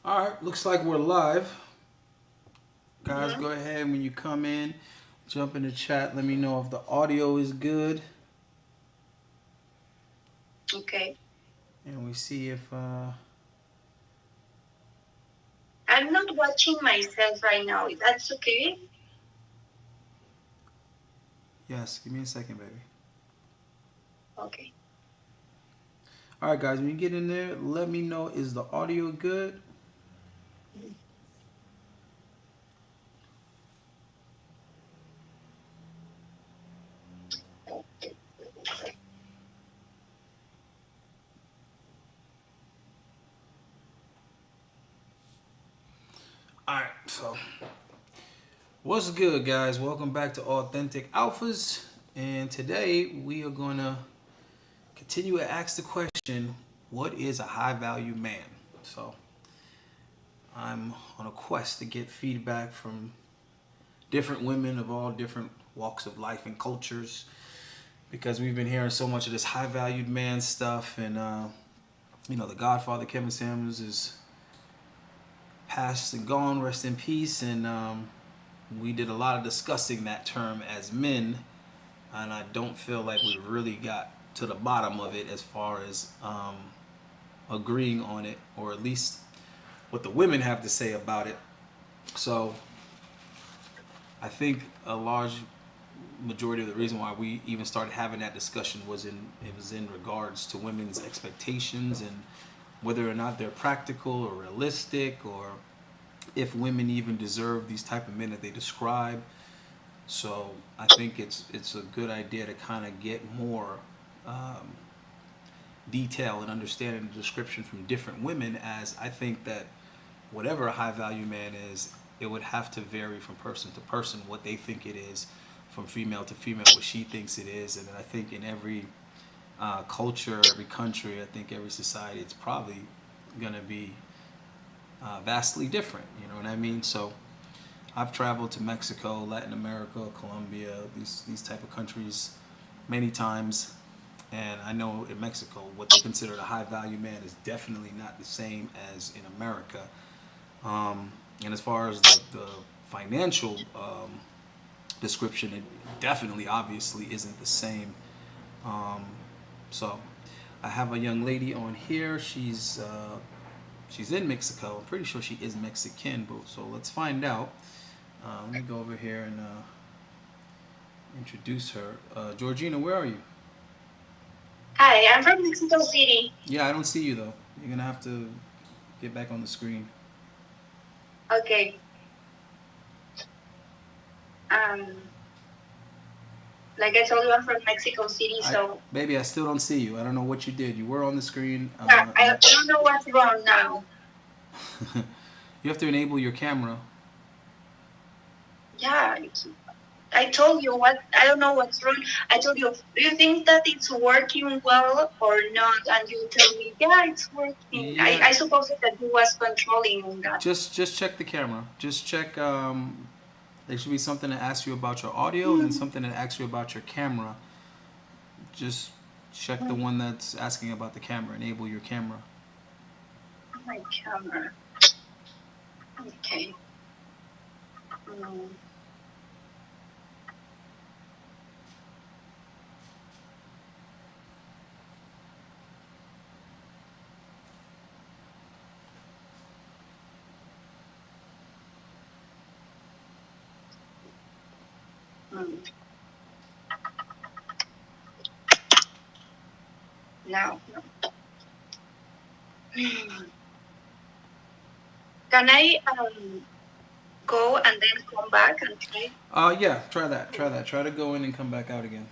All right, looks like we're live. Guys, Mhm. go ahead when you come in, jump in the chat. Let me know if the audio is good, Okay. and we see if. I'm not watching myself right now. That's okay? Yes, give me a second, baby. Okay. All right, guys, when you get in there, let me know is the audio good. All right, so what's good, guys? Welcome back to Authentic Alphas, and today we are gonna continue to ask the question, "What is a high value man?" So I'm on a quest to get feedback from different women of all different walks of life and cultures because we've been hearing so much of this high valued man stuff. And the Godfather Kevin Samuels is passed and gone, rest in peace. And we did a lot of discussing that term as men, and I don't feel like we really got to the bottom of it as far as agreeing on it, or at least what the women have to say about it. So I think a large majority of the reason why we even started having that discussion was in regards to women's expectations and whether or not they're practical or realistic, or if women even deserve these type of men that they describe. So I think it's a good idea to kind of get more um, detail and understanding the description from different women, as I think that whatever a high value man is, it would have to vary from person to person what they think it is, from female to female what she thinks it is. And I think in every culture, every country, I think every society, it's probably going to be vastly different. You know what I mean? So I've traveled to Mexico, Latin America, Colombia, these type of countries many times, and I know in Mexico what they consider a high value man is definitely not the same as in America. And as far as the financial description, it definitely, obviously, isn't the same. Um, so I have a young lady on here. She's in Mexico. I'm pretty sure she is Mexican, but so let's find out. Let me go over here and introduce her. Georgina, where are you? Hi, I'm from Mexico City. Yeah, I don't see you though. You're gonna have to get back on the screen. Okay. Um, like I told you, I'm from Mexico City, I, so baby, I still don't see you. I don't know what you did. You were on the screen. yeah, I don't know what's wrong now. You have to enable your camera. Yeah, I told you what. I don't know what's wrong. I told you, do you think that it's working well or not? And you tell me, yeah, it's working. Yeah, I suppose that you was controlling that. just check the camera. Just check. There should be something that asks you about your audio, and then Mm, something that asks you about your camera. Just check the one that's asking about the camera. Enable your camera. my camera. Okay. Mm, mm. Now, can I go and then come back and try? Yeah, try that. Try that. Try to go in and come back out again.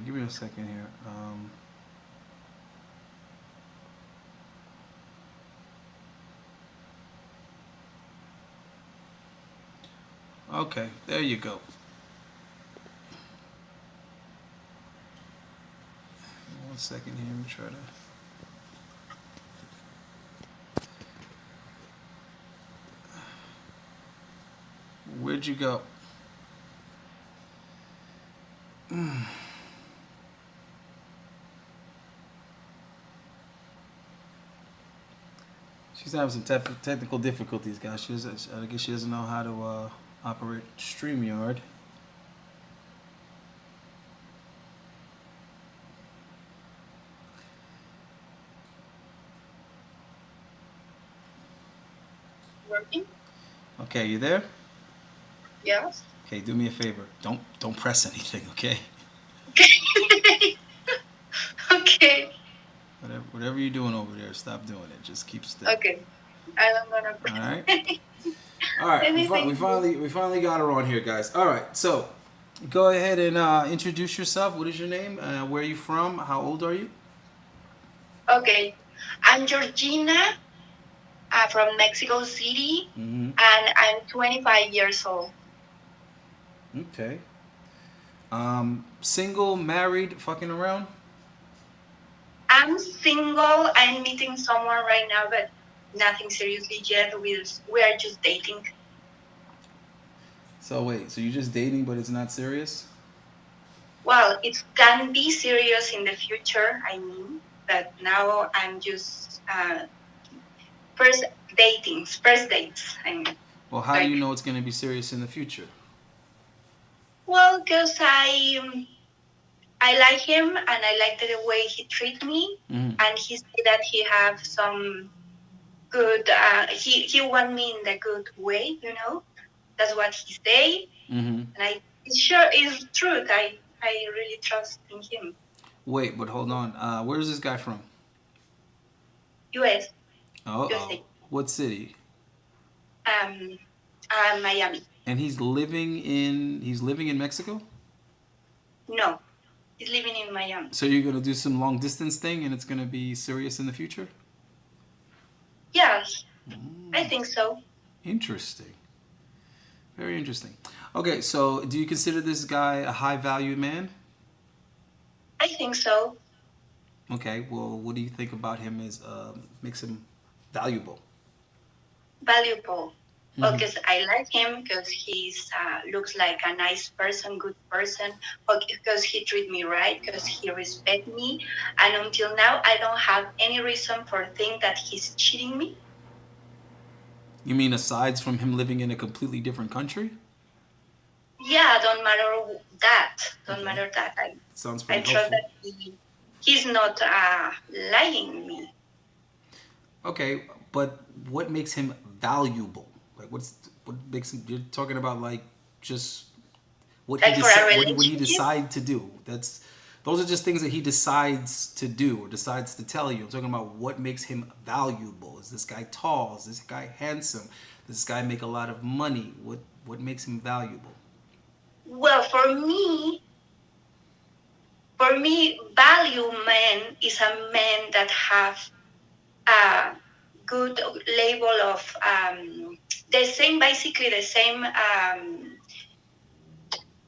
Give me a second here. Okay, there you go. second here. Let me try to. Where'd you go? She's having some technical difficulties, guys. I guess she doesn't know how to operate StreamYard. Working? Okay, you there? Yes. Okay, do me a favor. Don't press anything, okay? Okay. Whatever you're doing over there, stop doing it. Just keep still. Okay. I'm gonna All right. All right. We finally got her on here, guys. All right. So, go ahead and introduce yourself. What is your name? Where are you from? How old are you? Okay. I'm Georgina. From Mexico City, and I'm 25 years old. Okay. Single, married, fucking around? I'm single. I'm meeting someone right now, but nothing seriously yet. We are just dating. So wait, so you're just dating, but it's not serious? Well, it can be serious in the future, I mean, but now I'm just first dates. I mean. Well, how do you know it's going to be serious in the future? Well, because I like him and I like the way he treats me, and he said that he have some good. He want me in the good way, you know. That's what he say, and it's sure is truth. I really trust in him. Wait, but hold on. Where's this guy from? U.S. USA. What city? Miami. And he's living in Mexico? No, he's living in Miami. So you're gonna do some long distance thing, and it's gonna be serious in the future? Yes, I think so. Interesting. Very interesting. Okay, so do you consider this guy a high value man? I think so. Okay, well, what do you think about him as makes him valuable? Valuable. Well, because I like him because he's looks like a nice person, good person, because he treat me right, because he respect me, and until now I don't have any reason for think that he's cheating me. You mean aside from him living in a completely different country? Yeah, don't matter that. Don't matter that. Sounds pretty helpful. I trust that he's not lying me. Okay, but what makes him valuable? Like, what makes him? You're talking about like just what he decide to do. Those are just things that he decides to do or decides to tell you. I'm talking about what makes him valuable. Is this guy tall? Is this guy handsome? Does this guy make a lot of money? What makes him valuable? Well, for me, value man is a man that have a good level of basically the same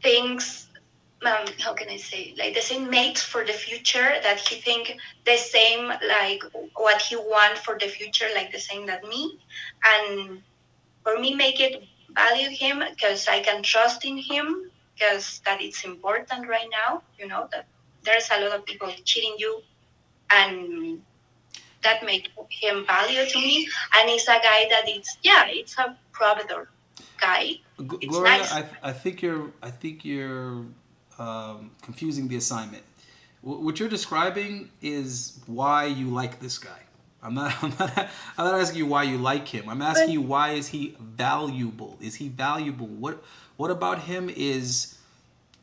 things. How can I say? Like the same mates for the future, that he think the same, like what he want for the future, like the same that me. And for me, make it value him because I can trust in him, because that it's important right now. You know that there's a lot of people cheating you, and that make him value to me. And he's a guy that it's a provider guy. It's Gloria, nice. I think you're confusing the assignment. What you're describing is why you like this guy. I'm not asking you why you like him. I'm asking you, why is he valuable? Is he valuable? What about him is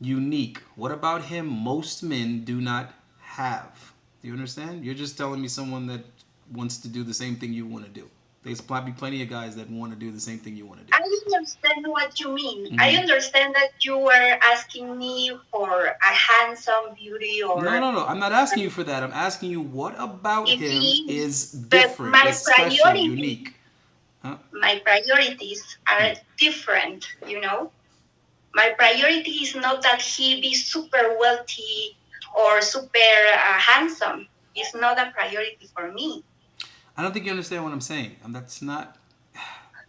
unique? What about him most men do not have? Do you understand? You're just telling me someone that wants to do the same thing you want to do. There's probably plenty of guys that want to do the same thing you want to do. I understand what you mean. I understand that you were asking me for a handsome beauty or... No. I'm not asking you for that. I'm asking you, what about him is different, is special, unique? Huh? My priorities are different, you know? My priority is not that he be super wealthy or super handsome. It's not a priority for me. I don't think you understand what I'm saying. That's not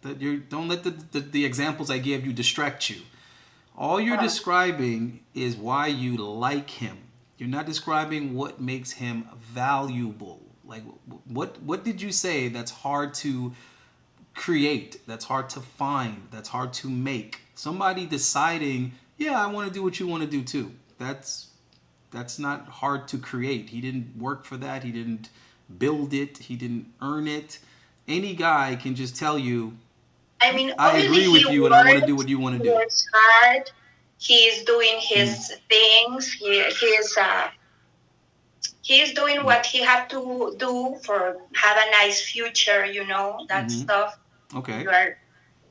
that you don't let the examples I gave you distract you. All you're Uh, describing is why you like him. You're not describing what makes him valuable. Like what did you say that's hard to create, that's hard to find, that's hard to make? Somebody deciding, yeah, I want to do what you want to do too. That's not hard to create. He didn't work for that. He didn't build it. He didn't earn it. Any guy can just tell you, I mean, I obviously agree he with you and I want to do works, what you want he to do. works hard. He's doing Mm, his things. He's doing mm, what he have to do for have a nice future. That mm-hmm. stuff. Okay. You are,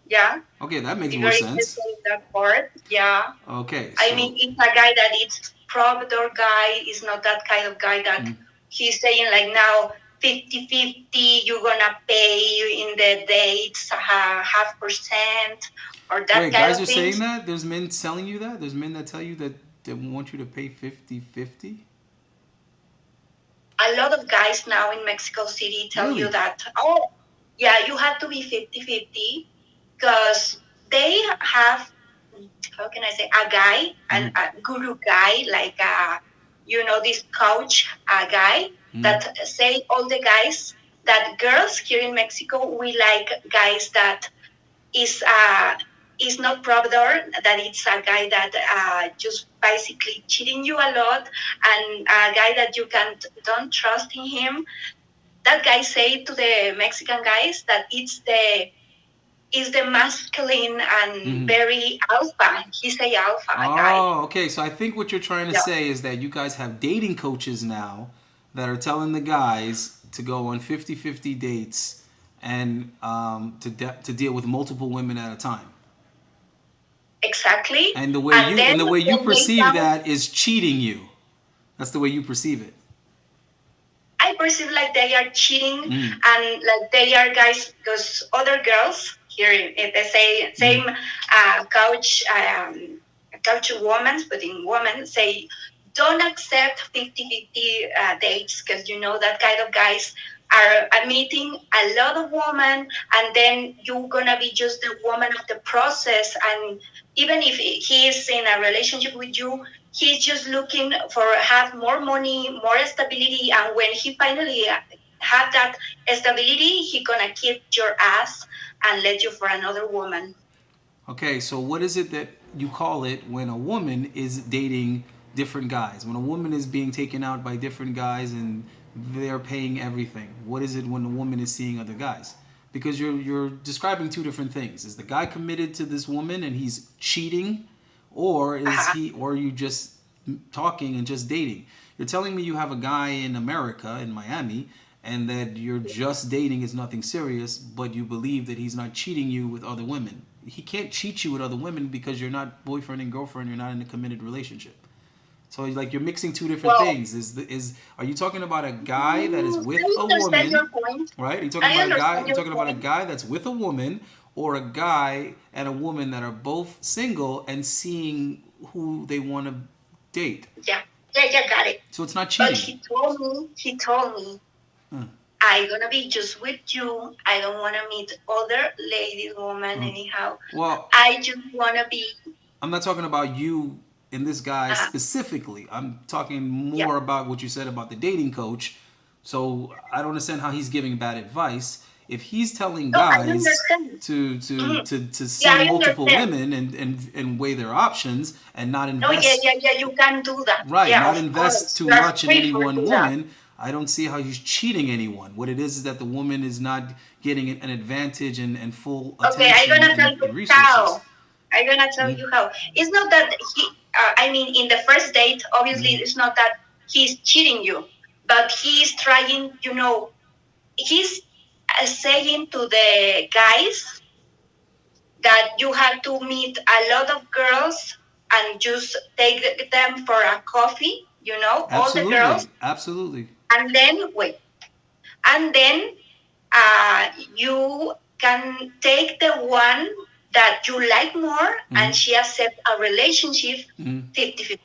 yeah. Okay, that makes If more you're sense. interested in that part, yeah. Okay, I mean, so it's a guy that is provider guy. Is not that kind of guy that mm. he's saying like now 50-50, you're gonna pay in the dates half percent or that Wait, kind guys of are saying things. that? There's men telling you that? There's men that tell you that they want you to pay 50-50? A lot of guys now in Mexico City tell you Really? that, oh, yeah, you have to be 50-50 because they have, how can I say, a guy, Mm-hmm. a guru guy, like this coach guy Mm-hmm. that say all the guys that girls here in Mexico, we like guys that is not provider, that it's a guy that just basically cheating you a lot, and a guy that you can don't trust in him. That guy say to the Mexican guys that it's the masculine and Mm-hmm. very alpha. He's a alpha guy. Oh, okay. So I think what you're trying to Yeah, say is that you guys have dating coaches now that are telling the guys to go on 50-50 dates and to deal with multiple women at a time. exactly. And And then the way you when they perceive come, that is cheating you. That's the way you perceive it. I perceive like they are cheating Mm, and like they are guys because other girls here they say mm, same couch women, but in women say don't accept 50-50 dates because that kind of guys are meeting a lot of women, and then you're gonna be just the woman of the process. And even if he is in a relationship with you, he's just looking for have more money, more stability, and when he finally have that stability, he gonna keep your ass and let you for another woman. Okay, so what is it that you call it when a woman is dating different guys? When a woman is being taken out by different guys and they're paying everything. What is it when a woman is seeing other guys? Because you're describing two different things. Is the guy committed to this woman and he's cheating, or is Uh-huh. he, or are you just talking and just dating? You're telling me you have a guy in America, in Miami, and that you're just dating, is nothing serious, but you believe that he's not cheating you with other women. He can't cheat you with other women because you're not boyfriend and girlfriend. You're not in a committed relationship. So like you're mixing two different Well, things. Is are you talking about a guy that is with I a understand woman, your point. right? Are you talking I about a guy? understand You're your talking about a point. guy that's with a woman, or a guy and a woman that are both single and seeing who they want to date. Yeah, yeah, got it. So it's not But cheating. he told me, Uh, I gonna be just with you. I don't wanna meet other ladies, woman, uh. anyhow. Well, I just wanna be. I'm not talking about you and this guy Uh, specifically. I'm talking yeah. more about what you said about the dating coach. So I don't understand how he's giving bad advice. If he's telling No, I guys understand. to Mhm. Yeah, see I multiple understand. women and weigh their options and not No, yeah, invest, yeah, yeah. You can do that. right, Yeah, not of invest course. too You are much in free any for one do that. woman, I don't see how he's cheating anyone. What it is that the woman is not getting an advantage and full Okay, I'm attention gonna tell and you resources. how. I'm gonna tell Mm, you how. It's not that he. I mean, in the first date, obviously, mm, it's not that he's cheating you, but he's trying. He's saying to the guys that you have to meet a lot of girls and just take them for a coffee. All the girls, absolutely, absolutely. and then wait, and then you can take the one that you like more, Mm-hmm. and she accept a relationship Mm-hmm. 50-50.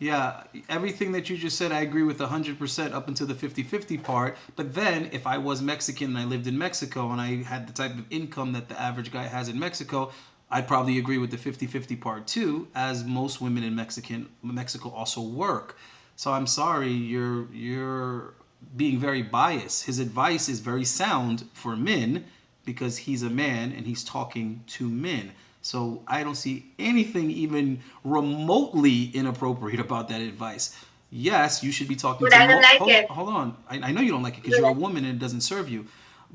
Yeah, everything that you just said, I agree with 100% up until the 50-50 part. But then, if I was Mexican and I lived in Mexico and I had the type of income that the average guy has in Mexico, I'd probably agree with the 50-50 part too, as most women in Mexico also work. So I'm sorry, you're being very biased. His advice is very sound for men because he's a man and he's talking to men. So I don't see anything even remotely inappropriate about that advice. Yes, you should be talking But to I don't like it. hold on. I know you don't like it because you're a woman and it doesn't serve you.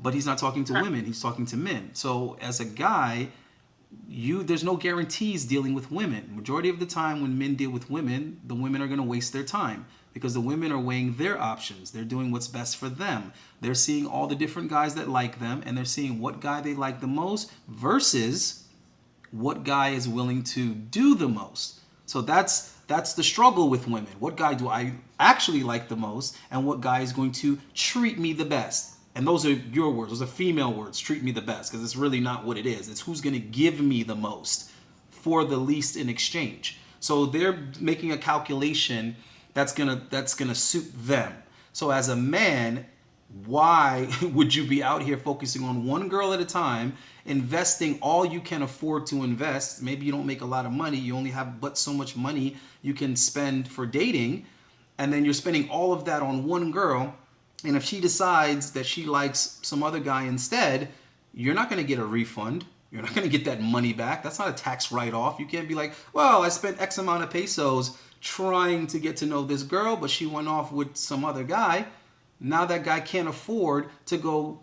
But he's not talking to women, he's talking to men. So as a guy, there's no guarantees dealing with women. Majority of the time when men deal with women, the women are going to waste their time because the women are weighing their options. They're doing what's best for them. They're seeing all the different guys that like them and they're seeing what guy they like the most versus what guy is willing to do the most. So that's the struggle with women. What guy do I actually like the most and what guy is going to treat me the best? And those are your words. Those are female words. Treat me the best, because it's really not what it is. It's who's going to give me the most for the least in exchange. So they're making a calculation that's gonna suit them. So as a man, why would you be out here focusing on one girl at a time, investing all you can afford to invest? Maybe you don't make a lot of money. You only have but so much money you can spend for dating, and then you're spending all of that on one girl. And if she decides that she likes some other guy instead, you're not going to get a refund. You're not going to get that money back. That's not a tax write-off. You can't be like, well, I spent X amount of pesos trying to get to know this girl, but she went off with some other guy. Now that guy can't afford to go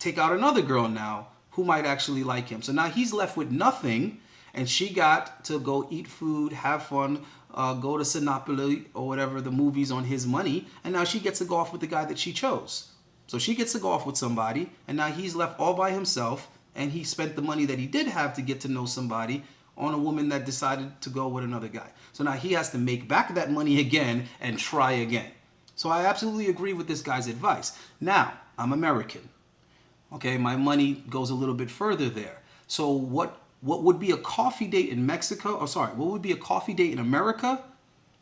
take out another girl now who might actually like him. So now he's left with nothing, and she got to go eat food, have fun, go to Sinopoli or whatever the movies on his money, and now she gets to go off with the guy that she chose. So she gets to go off with somebody, and now he's left all by himself, and he spent the money that he did have to get to know somebody on a woman that decided to go with another guy. So now he has to make back that money again and try again. So I absolutely agree with this guy's advice. Now, I'm American. Okay, my money goes a little bit further there. So what would be a coffee date in Mexico? Oh, sorry, what would be a coffee date in America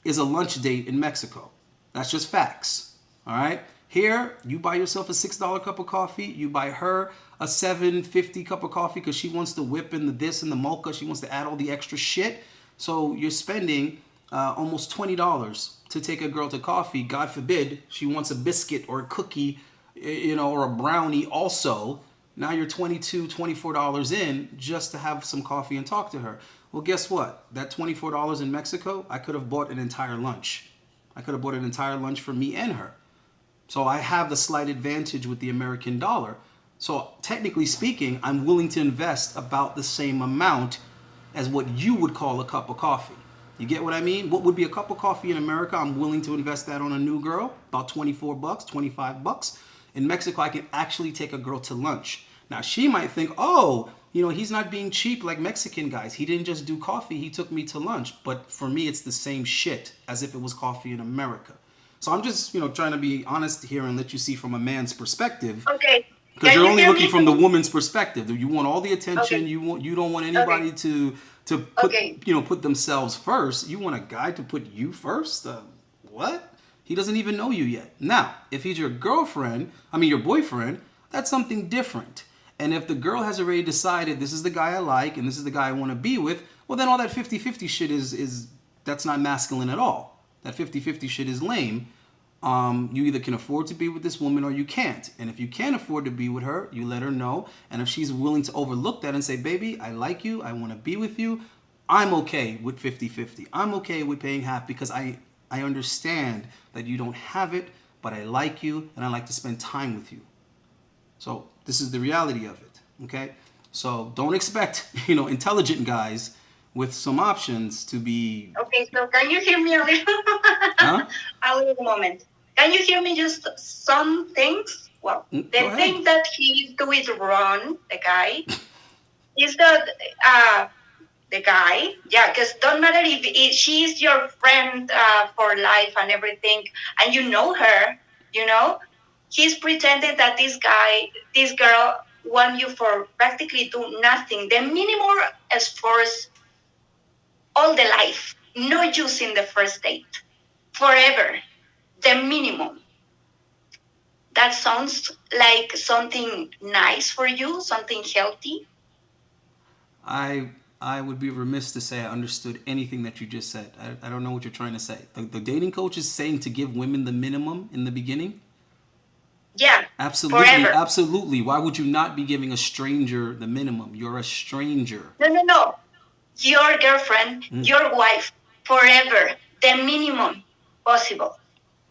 is a lunch date in Mexico. That's just facts. All right. Here, you buy yourself a $6 cup of coffee. You buy her a $7.50 cup of coffee because she wants to whip in the this and the mocha. She wants to add all the extra shit. So you're spending almost $20 to take a girl to coffee. God forbid she wants a biscuit or a cookie, or a brownie also. Now you're $22, $24 in just to have some coffee and talk to her. Well, guess what? That $24 in Mexico, I could have bought an entire lunch. I could have bought an entire lunch for me and her. So I have the slight advantage with the American dollar. So technically speaking, I'm willing to invest about the same amount as what you would call a cup of coffee. You get what I mean? What would be a cup of coffee in America? I'm willing to invest that on a new girl, about $24, $25. In Mexico, I can actually take a girl to lunch. Now, she might think, oh, he's not being cheap like Mexican guys. He didn't just do coffee. He took me to lunch. But for me, it's the same shit as if it was coffee in America. So I'm just, trying to be honest here and let you see from a man's perspective. Okay. Because you're only looking from the woman's perspective. You want all the attention. Okay. You don't want anybody to put Okay. put themselves first. You want a guy to put you first? What? He doesn't even know you yet. Now, if he's your boyfriend, that's something different. And if the girl has already decided this is the guy I like and this is the guy I want to be with, well, then all that 50-50 shit is that's not masculine at all. That 50-50 shit is lame. You either can afford to be with this woman or you can't. And if you can't afford to be with her, you let her know. And if she's willing to overlook that and say, baby, I like you, I want to be with you, I'm okay with 50-50. I'm okay with paying half because I understand that you don't have it, but I like you and I like to spend time with you. So this is the reality of it, okay? So don't expect, intelligent guys with some options to be... Okay, so can you hear me a little? Huh? A little moment. Can you hear me just some things? Well, the thing that he's doing wrong, the guy, is that the guy, because don't matter if she's your friend for life and everything, and you know her, he's pretending that this girl want you for practically do nothing. The minimum is for all the life. no using the first date, forever, the minimum. That sounds like something nice for you, something healthy. I I would be remiss to say I understood anything that you just said. I don't know what you're trying to say. The dating coach is saying to give women the minimum in the beginning. Yeah, Absolutely, forever. absolutely. Why would you not be giving a stranger the minimum? You're a stranger. No, no, no. Your girlfriend, Mm. your wife, forever, the minimum possible.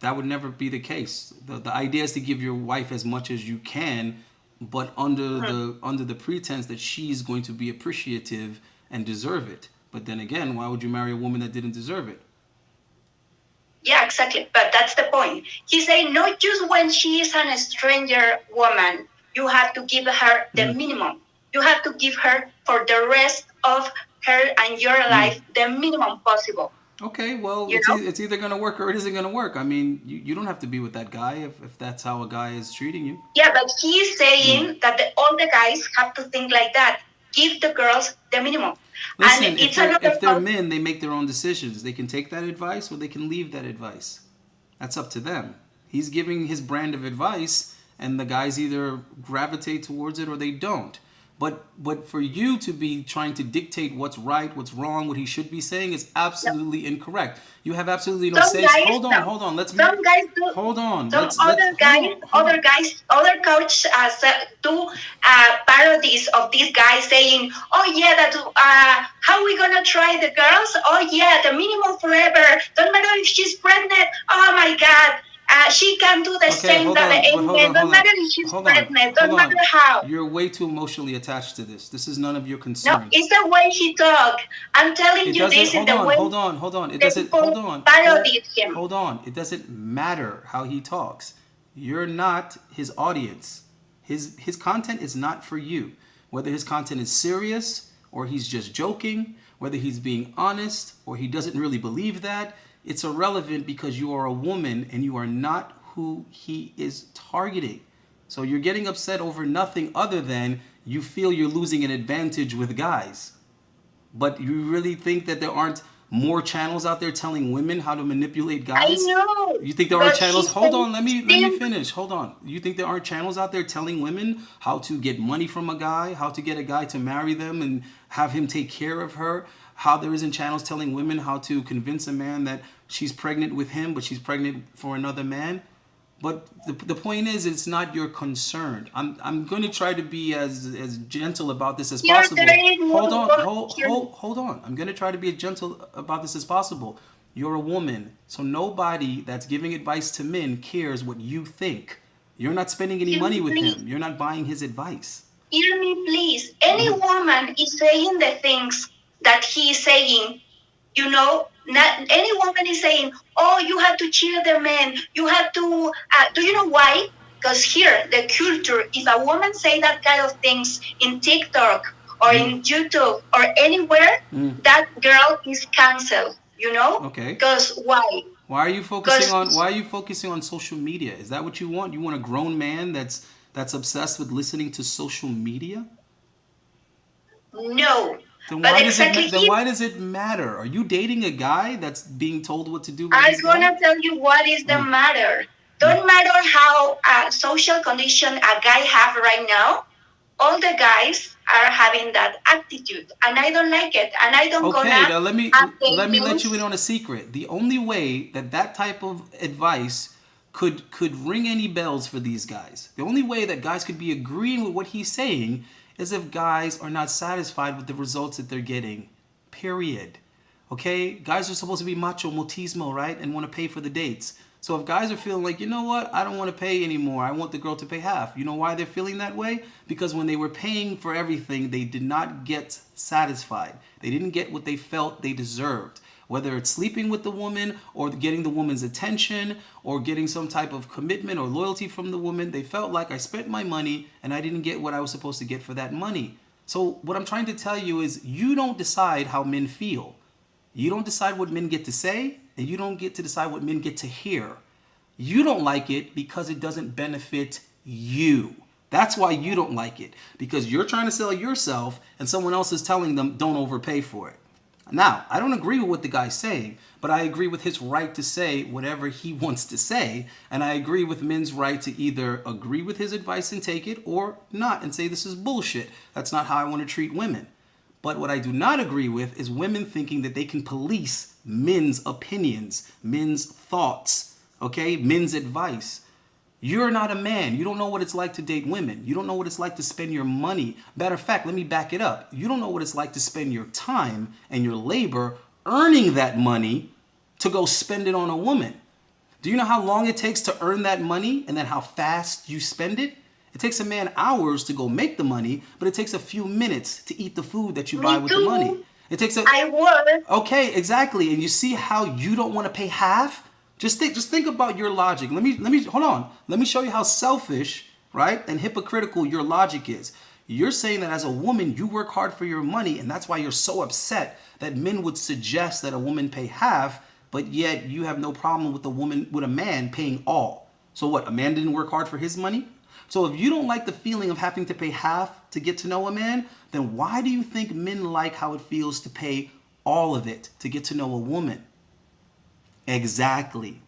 That would never be the case. The idea is to give your wife as much as you can, but under the pretense that she's going to be appreciative and deserve it. But then again, why would you marry a woman that didn't deserve it? Yeah, exactly. But that's the point. He's saying not just when she is a stranger woman, you have to give her the Mm. minimum. You have to give her for the rest of her and your Mm. life the minimum possible. Okay, well, You know? it's either going to work or it isn't going to work. I mean, you don't have to be with that guy if that's how a guy is treating you. Yeah, but he's Mm. saying that all the guys have to think like that. Give the girls the minimum. And Listen, if it's they're another if they're quote. men, they make their own decisions. They can take that advice or they can leave that advice. That's up to them. He's giving his brand of advice, and the guys either gravitate towards it or they don't. But for you to be trying to dictate what's right, what's wrong, what he should be saying is No, absolutely incorrect. You have absolutely no some say. guys, Hold on, no. hold on. Let's be. Some guys do. Hold on. Some Let's other hold guys, on. Hold on. other coaches do parodies of this guy saying, "Oh yeah, that how are we gonna try the girls? Oh yeah, the minimum forever. Don't matter if she's pregnant. Oh my God, she can do the Okay, same hold that the on. But hold alien. on, Don't hold on. matter if she's Hold on. pregnant. Hold Don't matter on. how." You're way too emotionally attached to this. This is none of your No, concern. it's the way he talk. I'm telling It you, doesn't. this is Hold the on. way Hold on. Hold on. It the doesn't. Hold people on. parodied him. Hold on. It doesn't matter how he talks. You're not his audience. His content is not for you. Whether his content is serious or he's just joking, whether he's being honest or he doesn't really believe that, it's irrelevant because you are a woman and you are not who he is targeting. So you're getting upset over nothing other than you feel you're losing an advantage with guys. But you really think that there aren't more channels out there telling women how to manipulate I guys? know, You think there aren't but channels? he Hold said on, let me still. finish. Hold on. You think there aren't channels out there telling women how to get money from a guy, how to get a guy to marry them and have him take care of her? How there isn't channels telling women how to convince a man that she's pregnant with him, but she's pregnant for another man? But the point is, it's not your concern. I'm going to try to be as gentle about this as Here possible. there is no Hold on, one here. hold on. I'm going to try to be as gentle about this as possible. You're a woman, so nobody that's giving advice to men cares what you think. You're not spending any Hear money me, with please. him. You're not buying his advice. Hear me, please. Any woman is saying the things that he is saying. You know, not any woman is saying, "Oh, you have to cheer the men. You have to." Do you know why? Because here, the culture. If a woman say that kind of things in TikTok or Mm, in YouTube or anywhere, mm. that girl is canceled. You know, Okay. because why? Because Why are you focusing on social media? Is that what you want? You want a grown man that's obsessed with listening to social media? no, Then but why does exactly he. why does it matter? Are you dating a guy that's being told what to do by I'm this guy? gonna tell you what is the Mm, matter. mm. Don't matter how social condition a guy have right now. All the guys are having that attitude, and I don't like it. And I don't Okay, gonna now let me let you in things. on a secret. The only way that that type of advice could ring any bells for these guys, the only way that guys could be agreeing with what he's saying is if guys are not satisfied with the results that they're getting. Period. Okay, guys are supposed to be macho, mutismo, right, and want to pay for the dates. So if guys are feeling like, you know what, I don't want to pay anymore, I want the girl to pay half. You know why they're feeling that way? Because when they were paying for everything, they did not get satisfied. They didn't get what they felt they deserved. Whether it's sleeping with the woman or getting the woman's attention or getting some type of commitment or loyalty from the woman, they felt like I spent my money and I didn't get what I was supposed to get for that money. So what I'm trying to tell you is you don't decide how men feel. You don't decide what men get to say, and you don't get to decide what men get to hear. You don't like it because it doesn't benefit you. That's why you don't like it. Because you're trying to sell yourself, and someone else is telling them, don't overpay for it. Now, I don't agree with what the guy's saying, but I agree with his right to say whatever he wants to say. And I agree with men's right to either agree with his advice and take it or not and say this is bullshit. That's not how I want to treat women. But what I do not agree with is women thinking that they can police men's opinions, men's thoughts, okay, men's advice. You're not a man. You don't know what it's like to date women. You don't know what it's like to spend your money. Matter of fact, let me back it up. You don't know what it's like to spend your time and your labor earning that money to go spend it on a woman. Do you know how long it takes to earn that money and then how fast you spend it? It takes a man hours to go make the money, but it takes a few minutes to eat the food that you buy with the money. It takes a... I work. Okay, exactly. And you see how you don't want to pay half? Just think about your logic. Let me hold on. Let me show you how selfish, right, and hypocritical your logic is. You're saying that as a woman, you work hard for your money, and that's why you're so upset that men would suggest that a woman pay half, but yet you have no problem with a man paying all. So what? A man didn't work hard for his money? So if you don't like the feeling of having to pay half to get to know a man, then why do you think men like how it feels to pay all of it to get to know a woman? Exactly.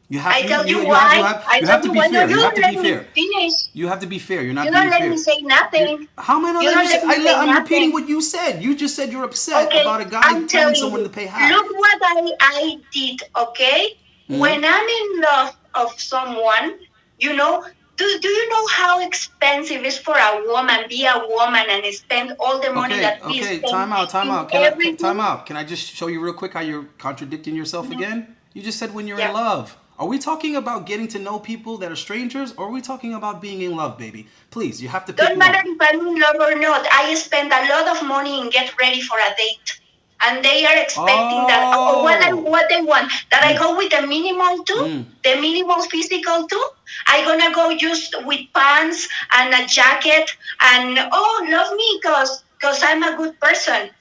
You have, I tell you you why. you have to be fair. You have to be fair. Finish. You have to be fair. You're not You being don't fair. let me say nothing. How am I not You letting you don't say? let me say I'm repeating nothing. what you said. You just said you're upset Okay, about a guy I'm telling telling someone you. to pay half. Look what I did, okay? When I'm in love of someone, you know, do you know how expensive it is for a woman, be a woman and spend all the money that we Okay. spend Time out. in Time everything? out. Can I just show you real quick how you're contradicting yourself again? You just said when you're in Yeah. love. Are we talking about getting to know people that are strangers, or are we talking about being in love, baby? Please, you have to pick Don't matter one. if I'm in love or not. I spend a lot of money and get ready for a date. And they are expecting that, or Oh. what they want, that I go with the minimal too, the minimal physical too. I gonna go just with pants and a jacket and, oh, love me because I'm a good person.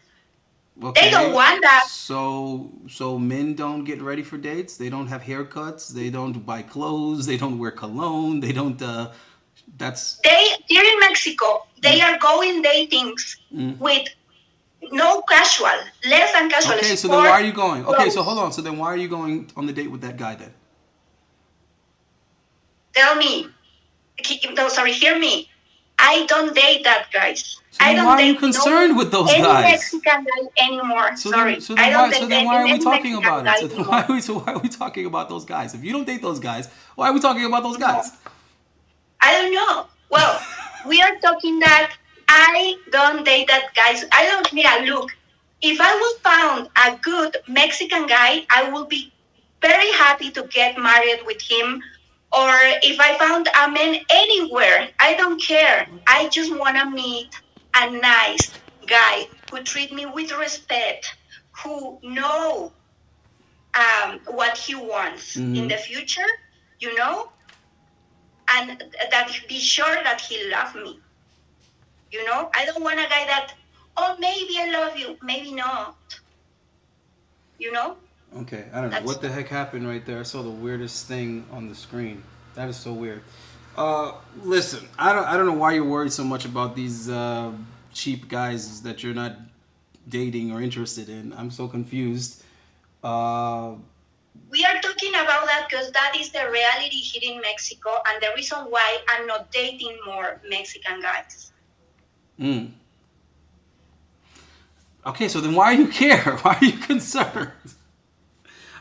They don't Okay. want that. So men don't get ready for dates. They don't have haircuts. They don't buy clothes. They don't wear cologne. They don't. That's. They here in Mexico, they are going datings with no casual, less than casual. Okay. So then sport why are you going? Okay. So clothes. hold on. So then why are you going on the date with that guy then? Tell me. No, sorry, hear me. I don't date that guys. So I then don't why are you date concerned with those any guys? Mexican guy anymore. So Sorry. then, so I then don't why? date So then why are we any talking Mexican about guy it? So then anymore. why are we talking about those guys? If you don't date those guys, why are we talking about those guys? I don't know. Well, we are talking that I don't date that guys. I don't look. If I will found a good Mexican guy, I will be very happy to get married with him. Or if I found a man anywhere, I don't care. I just want to meet a nice guy who treat me with respect, who know what he wants in the future, you know, and that be sure that he love me. You know, I don't want a guy that, oh, maybe I love you, maybe not. You know? Okay, I don't know That's what the heck happened right there. I saw the weirdest thing on the screen. That is so weird. Listen, I don't know why you're worried so much about these cheap guys that you're not dating or interested in. I'm so confused. We are talking about that because that is the reality here in Mexico and the reason why I'm not dating more Mexican guys. Okay, so then why do you care? Why are you concerned?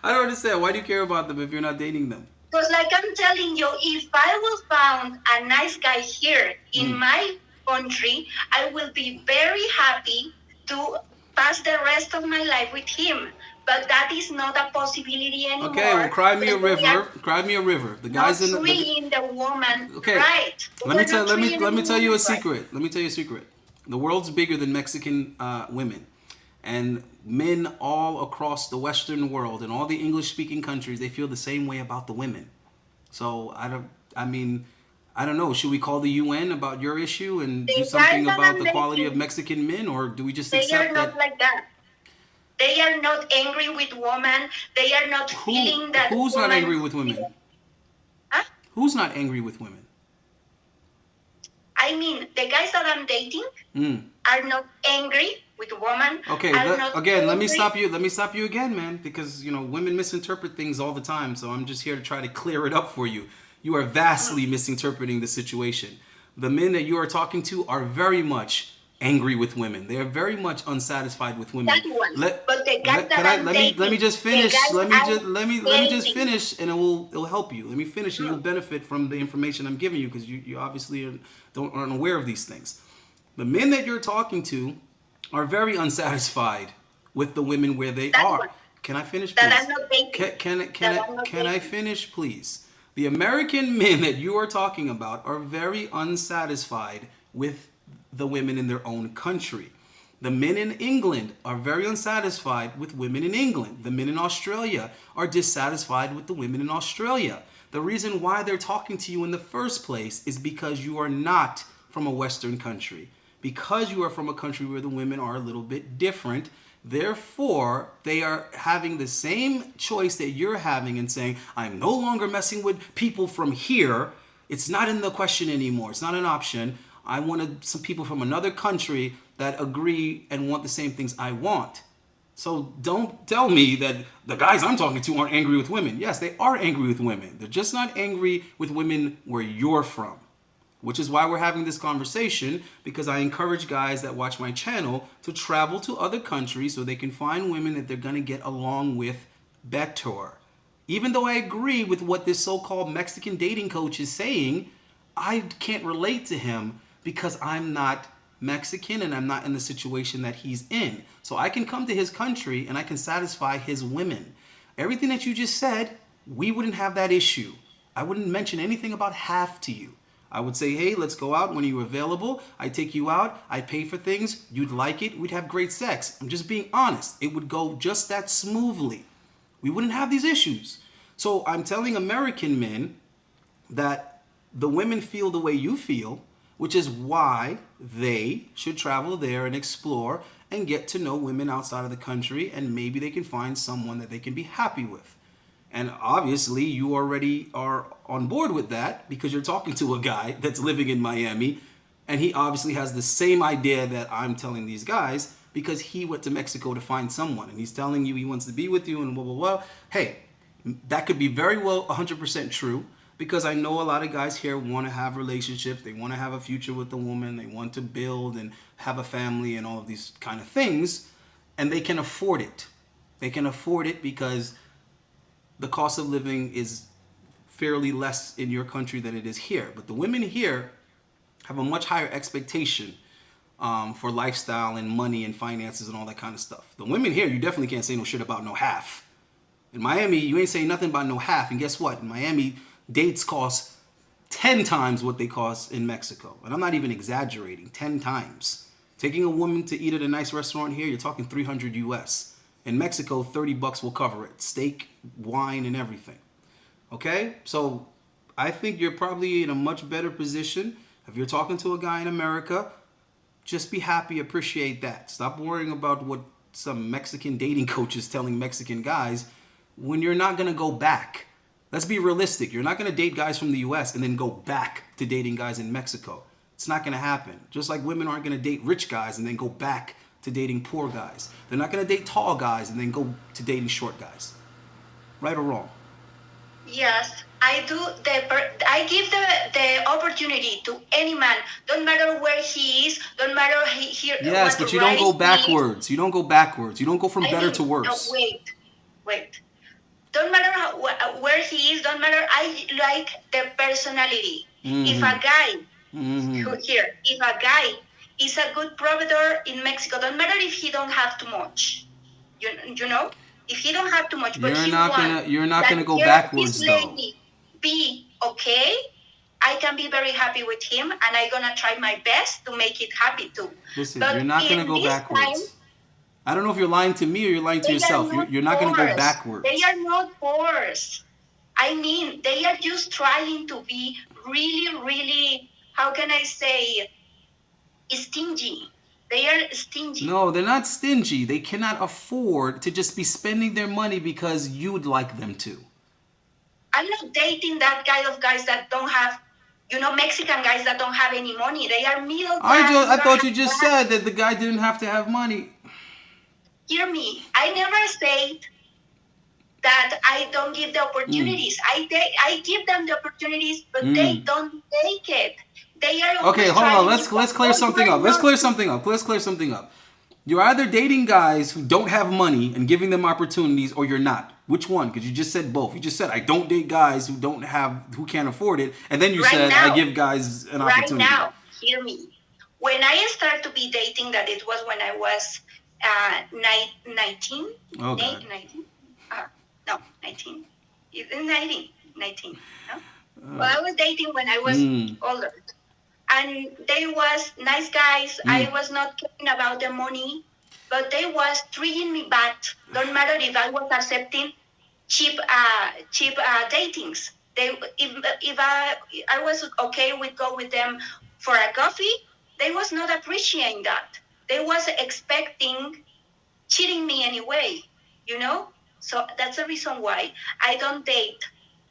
I don't understand. Why do you care about them if you're not dating them? Because like I'm telling you, if I will found a nice guy here in my country, I will be very happy to pass the rest of my life with him. But that is not a possibility anymore. Okay, well, cry me a river. Cry me a river. The guys in the woman. okay. Right. Let me tell you a secret. Let me tell you a secret. The world's bigger than Mexican women, and men all across the Western world and all the English-speaking countries, they feel the same way about the women. So I don't know. Should we call the UN about your issue and do something about the quality of Mexican men, or do we just accept that? They are not like that. They are not angry with women. They are not feeling that. Who's not angry with women? Huh? Who's not angry with women? I mean, the guys that I'm dating, are not angry with women. Okay, Are not again, let me angry. stop you. Let me stop you again, man, because women misinterpret things all the time. So I'm just here to try to clear it up for you. You are vastly misinterpreting the situation. The men that you are talking to are very much angry with women. They are very much unsatisfied with women. That one. But the guys that Can I I'm let me dating, just the finish? guys I'm Let me just dating. finish, and it'll help you. Let me finish, and you'll benefit from the information I'm giving you because you obviously aren't aware of these things. The men that you're talking to are very unsatisfied with the women where they That are. one. Can I finish, That please? I'm not dating. That I'm not Can I dating. finish, please? The American men that you are talking about are very unsatisfied with the women in their own country. The men in England are very unsatisfied with women in England. The men in Australia are dissatisfied with the women in Australia. The reason why they're talking to you in the first place is because you are not from a Western country. Because you are from a country where the women are a little bit different, therefore, they are having the same choice that you're having and saying, I'm no longer messing with people from here. It's not in the question anymore. It's not an option. I wanted some people from another country that agree and want the same things I want. So don't tell me that the guys I'm talking to aren't angry with women. Yes, they are angry with women. They're just not angry with women where you're from. Which is why we're having this conversation, because I encourage guys that watch my channel to travel to other countries so they can find women that they're going to get along with better. Even though I agree with what this so-called Mexican dating coach is saying, I can't relate to him because I'm not Mexican and I'm not in the situation that he's in. So I can come to his country and I can satisfy his women. Everything that you just said, we wouldn't have that issue. I wouldn't mention anything about half to you. I would say, hey, let's go out when you're available. I take you out. I pay for things. You'd like it. We'd have great sex. I'm just being honest. It would go just that smoothly. We wouldn't have these issues. So I'm telling American men that the women feel the way you feel, which is why they should travel there and explore and get to know women outside of the country, and maybe they can find someone that they can be happy with. And obviously, you already are on board with that because you're talking to a guy that's living in Miami, and he obviously has the same idea that I'm telling these guys because he went to Mexico to find someone, and he's telling you he wants to be with you and blah, blah, blah. Hey, that could be very well 100% true because I know a lot of guys here want to have relationships. They want to have a future with a woman. They want to build and have a family and all of these kind of things, and they can afford it. They can afford it because the cost of living is fairly less in your country than it is here. But the women here have a much higher expectation for lifestyle and money and finances and all that kind of stuff. The women here, you definitely can't say no shit about no half. In Miami, you ain't saying nothing about no half. And guess what? In Miami, dates cost 10 times what they cost in Mexico. And I'm not even exaggerating, 10 times. Taking a woman to eat at a nice restaurant here, you're talking 300 US. In Mexico, 30 bucks will cover it. Steak, wine, and everything. Okay? So I think you're probably in a much better position. If you're talking to a guy in America, just be happy, appreciate that. Stop worrying about what some Mexican dating coach is telling Mexican guys when you're not going to go back. Let's be realistic. You're not going to date guys from the US and then go back to dating guys in Mexico. It's not going to happen. Just like women aren't going to date rich guys and then go back to dating poor guys. They're not going to date tall guys and then go to dating short guys. Right or wrong? Yes, I do. I give the opportunity to any man. Don't matter where he is. Don't matter he Yes, but you don't go backwards. You don't go backwards. You don't go from better to worse. No, wait. Don't matter where he is. Don't matter. I like the personality. Mm-hmm. If a guy if a guy is a good provider in Mexico, don't matter if he don't have too much. You know, if he don't have too much, but you're not gonna go backwards though. Be okay. I can be very happy with him, and I'm gonna try my best to make it happy too. Listen, you're not gonna go backwards. I don't know if you're lying to me or you're lying to yourself. You're not gonna go backwards. They are not forced. I mean, they are just trying to be really, really, how can I say, stingy. They are stingy. No, they're not stingy. They cannot afford to just be spending their money because you'd like them to. I'm not dating that kind of guys that don't have Mexican guys that don't have any money. They are middle class. I thought you just said that the guy didn't have to have money. Hear me. I never said that I don't give the opportunities. I give them the opportunities, but they don't take it. They are okay. Hold on. Let's clear something up. Let's clear something up. You're either dating guys who don't have money and giving them opportunities, or you're not. Which one? Because you just said both. You just said I don't date guys who can't afford it, and then you said I give guys an opportunity. Right now, hear me. When I started to be dating, that it was when I was 19. Okay. 19. No, 19. 19. No? Well, I was dating when I was older. And they was nice guys. I was not caring about the money, but they was treating me bad. Don't matter if I was accepting cheap datings. If I was okay with go with them for a coffee, they was not appreciating that. They was expecting cheating me anyway, So that's the reason why I don't date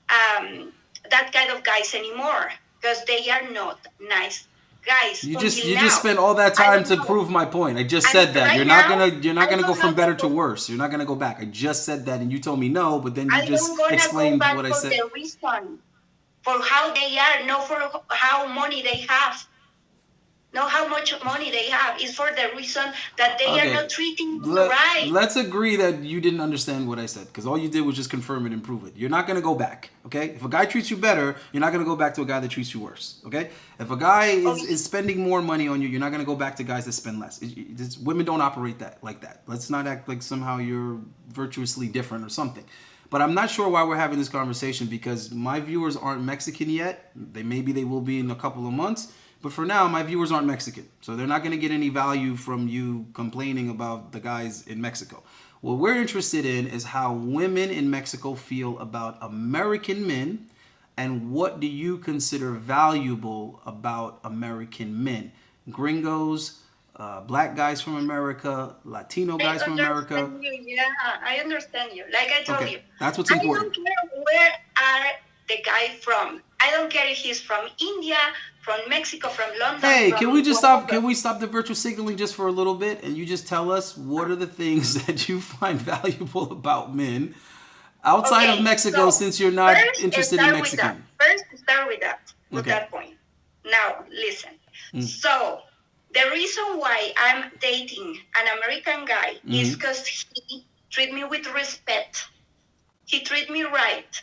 that kind of guys anymore, because they are not nice guys. You just spent all that time to prove my point. I just said that. You're not gonna go from better to worse. You're not gonna go back. I just said that, and you told me no, but then you just explained what I said. The reason for how they are, not for how money they have. Know how much money they have is for the reason that they are not treating you right. Let's agree that you didn't understand what I said, because all you did was just confirm it and prove it. You're not going to go back, okay? If a guy treats you better, you're not going to go back to a guy that treats you worse, okay? If a guy is spending more money on you, you're not going to go back to guys that spend less. Women don't operate like that. Let's not act like somehow you're virtuously different or something. But I'm not sure why we're having this conversation, because my viewers aren't Mexican yet. Maybe they will be in a couple of months. But for now, my viewers aren't Mexican. So they're not going to get any value from you complaining about the guys in Mexico. What we're interested in is how women in Mexico feel about American men, and what do you consider valuable about American men? Gringos, black guys from America, Latino guys from America. Yeah, I understand you. Like I told you. That's what's important. I don't care where are the guy from. I don't care if he's from India, from Mexico, from London. Hey, can we stop the virtual signaling just for a little bit, and you just tell us what are the things that you find valuable about men outside of Mexico, since you're not interested in Mexican? First, start with that point. Now, listen. So, the reason why I'm dating an American guy is because he treat me with respect. He treat me right.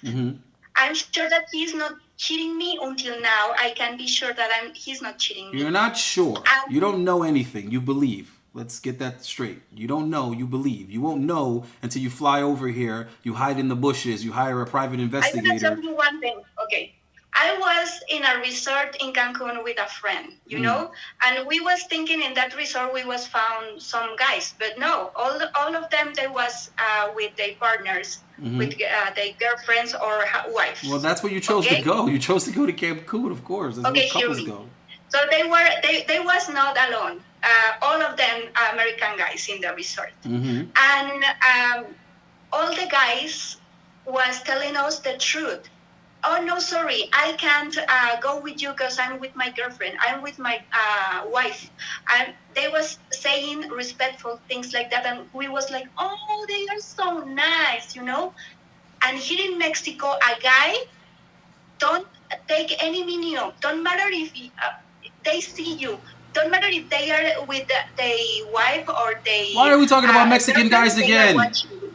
I'm sure that he's not cheating me until now. I can be sure that he's not cheating me. You're not sure. You don't know anything. You believe. Let's get that straight. You don't know. You believe. You won't know until you fly over here. You hide in the bushes. You hire a private investigator. I'm going to tell you one thing. Okay. I was in a resort in Cancun with a friend, and we was thinking in that resort we was found some guys, but no, all of them they was with their partners, with their girlfriends or wives. Well, that's where you chose to go. You chose to go to Cancun, of course. That's where couples go. So they was not alone. All of them American guys in the resort, and all the guys was telling us the truth. Oh, no, sorry, I can't go with you because I'm with my girlfriend. I'm with my wife. And they was saying respectful things like that. And we was like, oh, they are so nice, And here in Mexico, a guy don't take any minimum. Don't matter if they see you. Don't matter if they are with their wife or they... Why are we talking about Mexican guys again?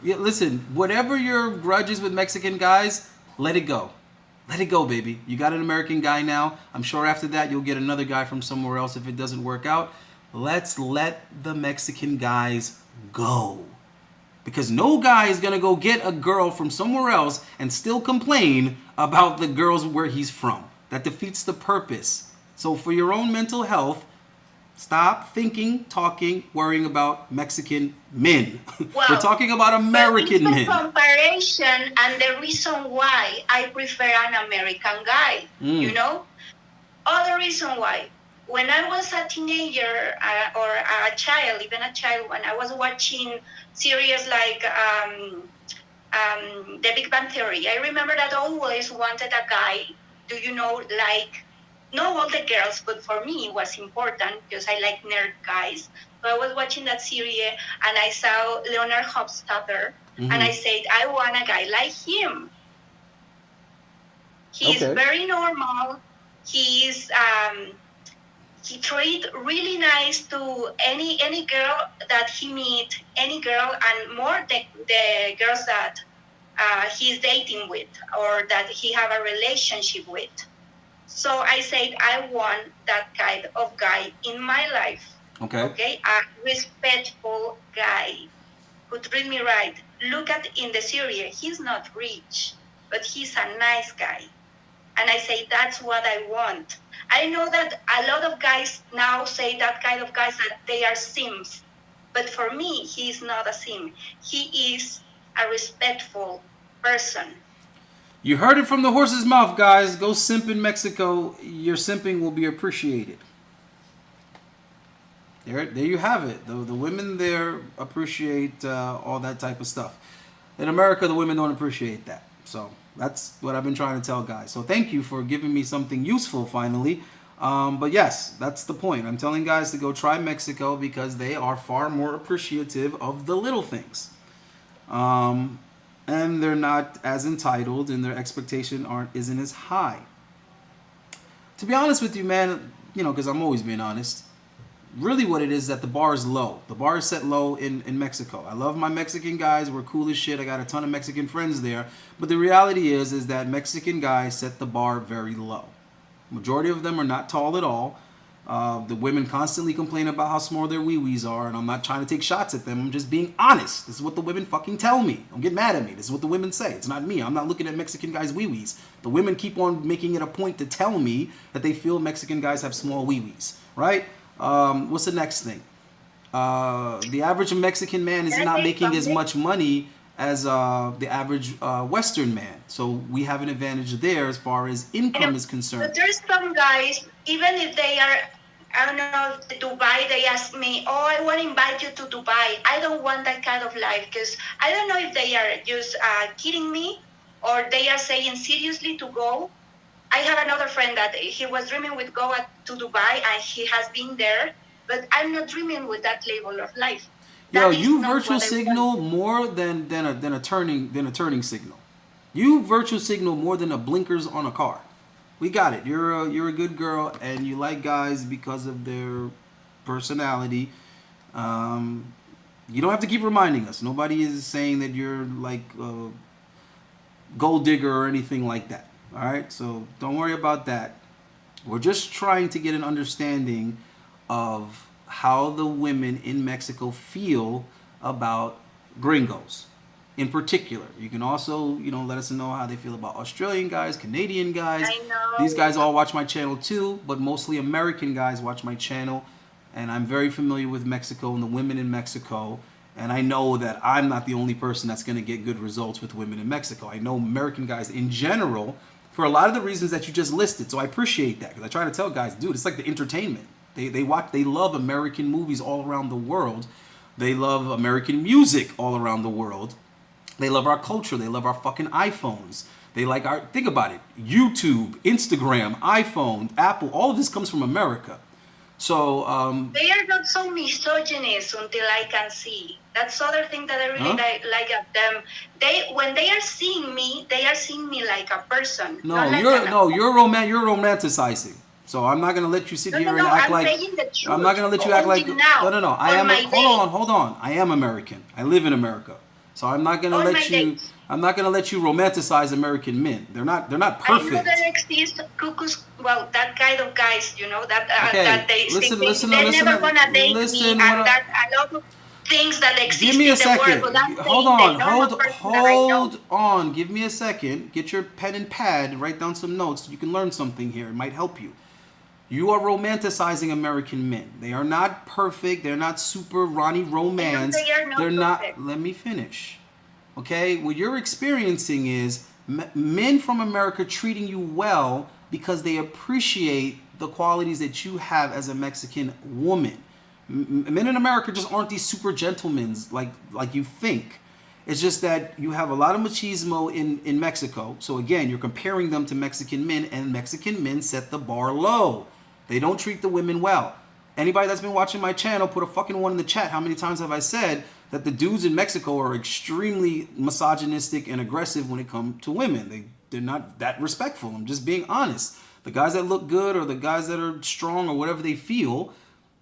Yeah, listen, whatever your grudges with Mexican guys, let it go. Let it go, baby. You got an American guy now. I'm sure after that you'll get another guy from somewhere else if it doesn't work out. Let's let the Mexican guys go. Because no guy is going to go get a girl from somewhere else and still complain about the girls where he's from. That defeats the purpose. So for your own mental health, stop thinking, talking, worrying about Mexican men. Well, we're talking about American men. The comparison and the reason why I prefer an American guy, Other reason why. When I was a teenager or a child, even a child, when I was watching series like The Big Bang Theory, I remember that I always wanted a guy, like not all the girls, but for me it was important because I like nerd guys. So I was watching that series and I saw Leonard Hofstadter, and I said, I want a guy like him. He's Okay. very normal. He's he treat really nice to any girl that he meet, any girl, and more the girls that he's dating with or that he have a relationship with. So I said, I want that kind of guy in my life. Okay. Okay, a respectful guy who treat me right. Look at in the series, he's not rich, but he's a nice guy. And I say, that's what I want. I know that a lot of guys now say that kind of guys that they are simps. But for me, he is not a simp. He is a respectful person. You heard it from the horse's mouth, guys. Go simp in Mexico. Your simping will be appreciated. There you have it. The women there appreciate all that type of stuff. In America, the women don't appreciate that. So that's what I've been trying to tell guys. So thank you for giving me something useful finally. But yes, that's the point. I'm telling guys to go try Mexico because they are far more appreciative of the little things. And they're not as entitled and their expectation isn't as high. To be honest with you, man, because I'm always being honest, really what it is that the bar is low. The bar is set low in Mexico. I love my Mexican guys. We're cool as shit. I got a ton of Mexican friends there. But the reality is that Mexican guys set the bar very low. Majority of them are not tall at all. The women constantly complain about how small their wee-wees are, and I'm not trying to take shots at them. I'm just being honest. This is what the women fucking tell me. Don't get mad at me. This is what the women say. It's not me. I'm not looking at Mexican guys' wee-wees. The women keep on making it a point to tell me that they feel Mexican guys have small wee-wees, right? What's the next thing? The average Mexican man is not making as much money as the average Western man. So we have an advantage there as far as income is concerned. But there's some guys, even if they are, I don't know, Dubai, they ask me, oh, I want to invite you to Dubai. I don't want that kind of life because I don't know if they are just kidding me or they are saying seriously to go. I have another friend that he was dreaming with go to Dubai and he has been there, but I'm not dreaming with that level of life. Yo, you virtual signal more than a turning signal. You virtual signal more than a blinkers on a car. We got it. You're a good girl and you like guys because of their personality. You don't have to keep reminding us. Nobody is saying that you're like a gold digger or anything like that. All right, so don't worry about that. We're just trying to get an understanding of how the women in Mexico feel about gringos in particular. You can also, let us know how they feel about Australian guys, Canadian guys. I know. These guys all watch my channel too, but mostly American guys watch my channel. And I'm very familiar with Mexico and the women in Mexico. And I know that I'm not the only person that's going to get good results with women in Mexico. I know American guys in general for a lot of the reasons that you just listed. So I appreciate that because I try to tell guys, dude, it's like the entertainment. They love American movies all around the world. They love American music all around the world. They love our culture. They love our fucking iPhones. They like think about it, YouTube, Instagram, iPhone, Apple, all of this comes from America. So they are not so misogynist until I can see. That's the other thing that I really like at them. When they are seeing me like a person. No, you're romanticizing. So I'm not gonna let you sit here and act like I'm not gonna let you act like no. I am hold on. I am American. I live in America. So I'm not gonna let you romanticize American men. They're not perfect. I know there exists cuckoos, that kind of guys, that they listen, they're never gonna date me, and that a lot of things that exist Give me a second. Hold on. Give me a second. Get your pen and pad. Write down some notes. So you can learn something here. It might help you. You are romanticizing American men. They are not perfect. They're not super Ronnie Romance. They're not. Let me finish. Okay? What you're experiencing is men from America treating you well because they appreciate the qualities that you have as a Mexican woman. Men in America just aren't these super gentlemen like you think. It's just that you have a lot of machismo in Mexico. So again, you're comparing them to Mexican men, and Mexican men set the bar low. They don't treat the women well. Anybody that's been watching my channel, put a fucking one in the chat. How many times have I said that the dudes in Mexico are extremely misogynistic and aggressive when it comes to women? They're not that respectful. I'm just being honest. The guys that look good or the guys that are strong or whatever they feel,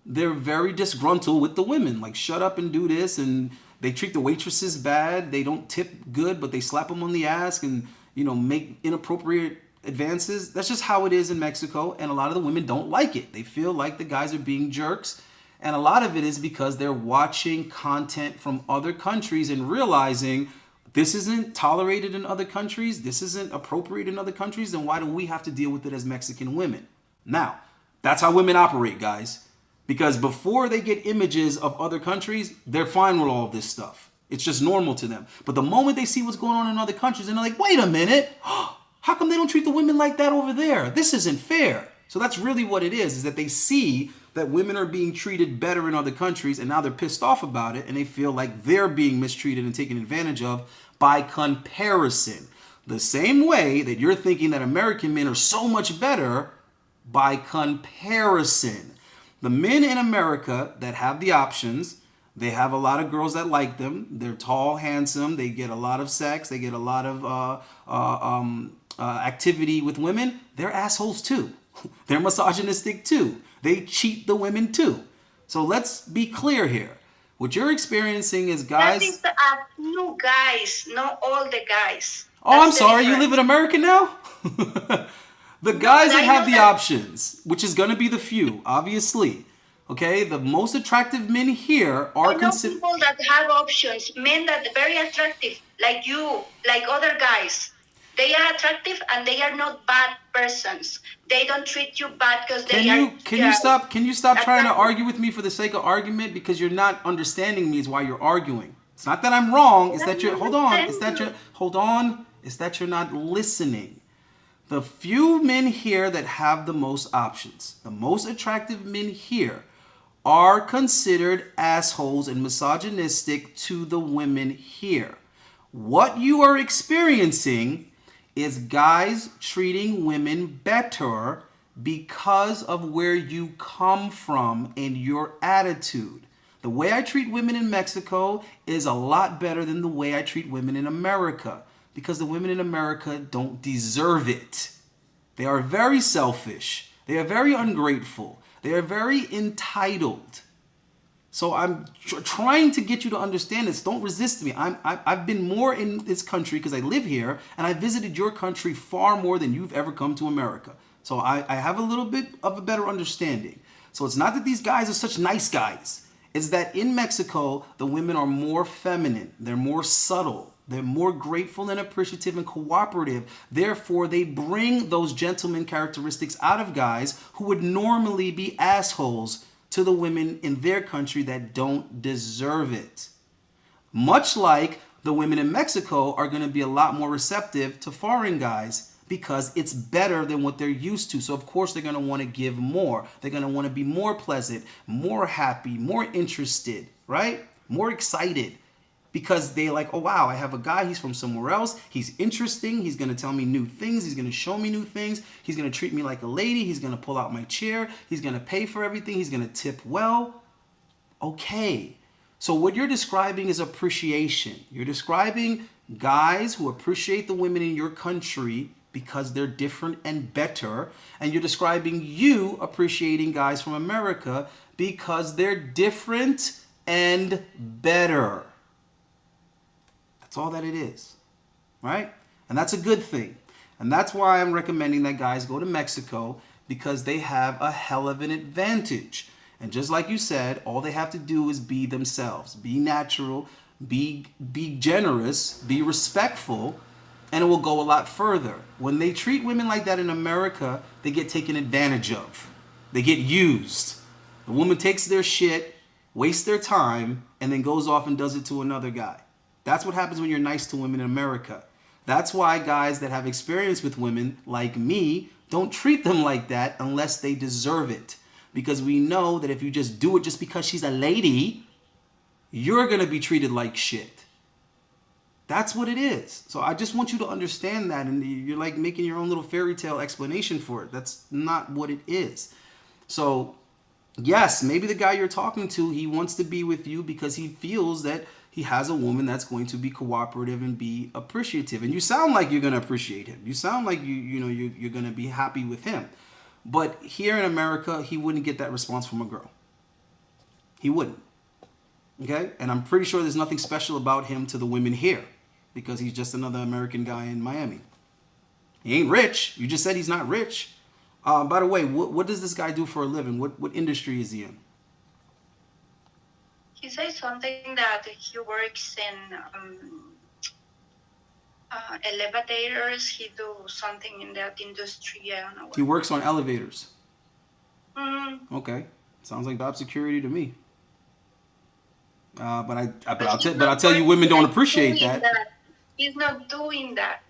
they're very disgruntled with the women. Like, shut up and do this. And they treat the waitresses bad. They don't tip good, but they slap them on the ass and, make inappropriate advances. That's just how it is in Mexico. And a lot of the women don't like it. They feel like the guys are being jerks. And a lot of it is because they're watching content from other countries and realizing this isn't tolerated in other countries. This isn't appropriate in other countries. Then why do we have to deal with it as Mexican women? Now, that's how women operate, guys. Because before they get images of other countries, they're fine with all of this stuff. It's just normal to them. But the moment they see what's going on in other countries, and they're like, wait a minute, how come they don't treat the women like that over there? This isn't fair. So that's really what it is that they see that women are being treated better in other countries, and now they're pissed off about it, and they feel like they're being mistreated and taken advantage of by comparison. The same way that you're thinking that American men are so much better by comparison. The men in America that have the options, they have a lot of girls that like them. They're tall, handsome. They get a lot of sex. They get a lot of activity with women. They're assholes too. They're misogynistic too. They cheat the women too. So let's be clear here. What you're experiencing is guys... That is a few guys, not all the guys. Oh, I'm sorry. You live in America now? The guys that have the options, which is going to be the few, obviously. Okay, the most attractive men here are considered... people that have options, men that are very attractive, like you, like other guys. They are attractive and they are not bad persons. They don't treat you bad because they are... Can you stop trying to argue with me for the sake of argument? Because you're not understanding me is why you're arguing. It's not that I'm wrong. It's that you're... It's that you're not listening. The few men here that have the most options, the most attractive men here, are considered assholes and misogynistic to the women here. What you are experiencing is guys treating women better because of where you come from and your attitude. The way I treat women in Mexico is a lot better than the way I treat women in America, because the women in America don't deserve it. They are very selfish. They are very ungrateful. They are very entitled. So I'm trying to get you to understand this. Don't resist me. I've been more in this country because I live here, and I visited your country far more than you've ever come to America. So I have a little bit of a better understanding. So it's not that these guys are such nice guys. It's that in Mexico, the women are more feminine. They're more subtle. They're more grateful and appreciative and cooperative. Therefore, they bring those gentleman characteristics out of guys who would normally be assholes to the women in their country that don't deserve it. Much like the women in Mexico are going to be a lot more receptive to foreign guys because it's better than what they're used to. So, of course, they're going to want to give more. They're going to want to be more pleasant, more happy, more interested, right? More excited. Because they like, oh, wow, I have a guy, he's from somewhere else. He's interesting. He's going to tell me new things. He's going to show me new things. He's going to treat me like a lady. He's going to pull out my chair. He's going to pay for everything. He's going to tip well. Okay. So what you're describing is appreciation. You're describing guys who appreciate the women in your country because they're different and better. And you're describing you appreciating guys from America because they're different and better. That's all that it is, right? And that's a good thing. And that's why I'm recommending that guys go to Mexico, because they have a hell of an advantage. And just like you said, all they have to do is be themselves, be natural, be generous, be respectful, and it will go a lot further. When they treat women like that in America, they get taken advantage of. They get used. The woman takes their shit, wastes their time, and then goes off and does it to another guy. That's what happens when you're nice to women in America. That's why guys that have experience with women, like me, don't treat them like that unless they deserve it. Because we know that if you just do it just because she's a lady, you're going to be treated like shit. That's what it is. So I just want you to understand that, and you're like making your own little fairy tale explanation for it. That's not what it is. So yes, maybe the guy you're talking to, he wants to be with you because he feels that he has a woman that's going to be cooperative and be appreciative. And you sound like you're going to appreciate him. You sound like you're going to be happy with him. But here in America, he wouldn't get that response from a girl. He wouldn't. Okay? And I'm pretty sure there's nothing special about him to the women here because he's just another American guy in Miami. He ain't rich. You just said he's not rich. By the way, what does this guy do for a living? What industry is he in? He says something that he works in elevators. He do something in that industry. I don't know. He works on elevators. Mm-hmm. Okay, sounds like job security to me. But I'll tell you, women don't appreciate that. He's not doing that.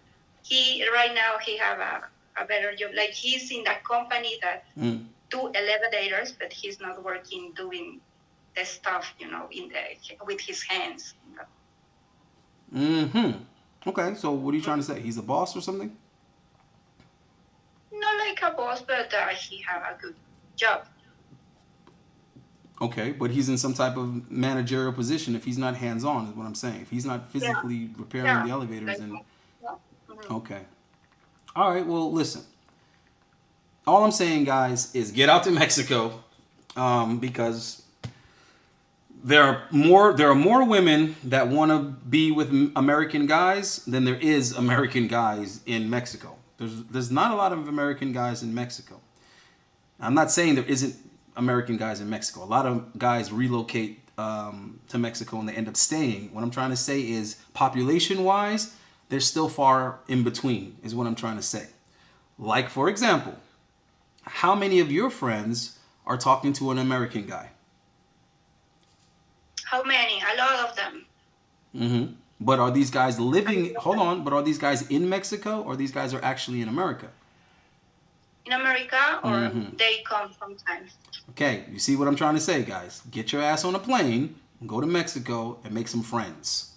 Right now he have a better job. Like he's in that company that do elevators, but he's not working doing the stuff, with his hands. Okay, so what are you trying to say? He's a boss or something? Not like a boss, but he have a good job. Okay, but he's in some type of managerial position if he's not hands-on, is what I'm saying. If he's not physically repairing the elevators, then... Okay. All right, well, listen. All I'm saying, guys, is get out to Mexico because there are more women that want to be with American guys than there is American guys in Mexico. There's not a lot of American guys in Mexico. I'm not saying there isn't American guys in Mexico. A lot of guys relocate to Mexico and they end up staying. What I'm trying to say is population-wise, they're still far in between is what I'm trying to say. Like, for example, how many of your friends are talking to an American guy? How many? A lot of them. But are these guys living... Hold on. But are these guys in Mexico or these guys are actually in America? In America, or they come sometimes. Okay, you see what I'm trying to say, guys. Get your ass on a plane, go to Mexico, and make some friends.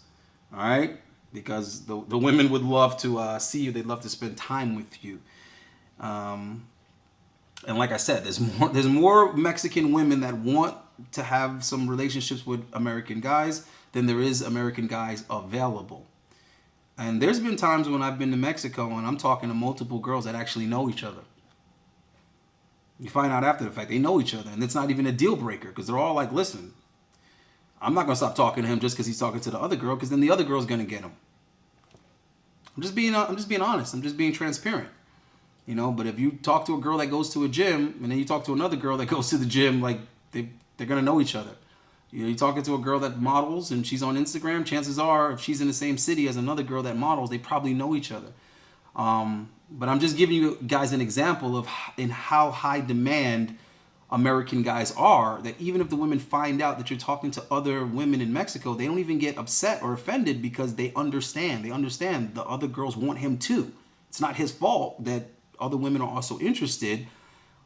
All right? Because the women would love to see you. They'd love to spend time with you. And like I said, there's more Mexican women that want to have some relationships with American guys than there is American guys available. And there's been times when I've been to Mexico and I'm talking to multiple girls that actually know each other. You find out after the fact they know each other, and it's not even a deal breaker because they're all like, listen, I'm not going to stop talking to him just because he's talking to the other girl, because then the other girl's going to get him. I'm just being honest. I'm just being transparent. But if you talk to a girl that goes to a gym and then you talk to another girl that goes to the gym, like they're going to know each other. You're talking to a girl that models and she's on Instagram, chances are if she's in the same city as another girl that models, they probably know each other. But I'm just giving you guys an example of in how high demand American guys are, that even if the women find out that you're talking to other women in Mexico, they don't even get upset or offended because they understand. They understand the other girls want him too. It's not his fault that other women are also interested.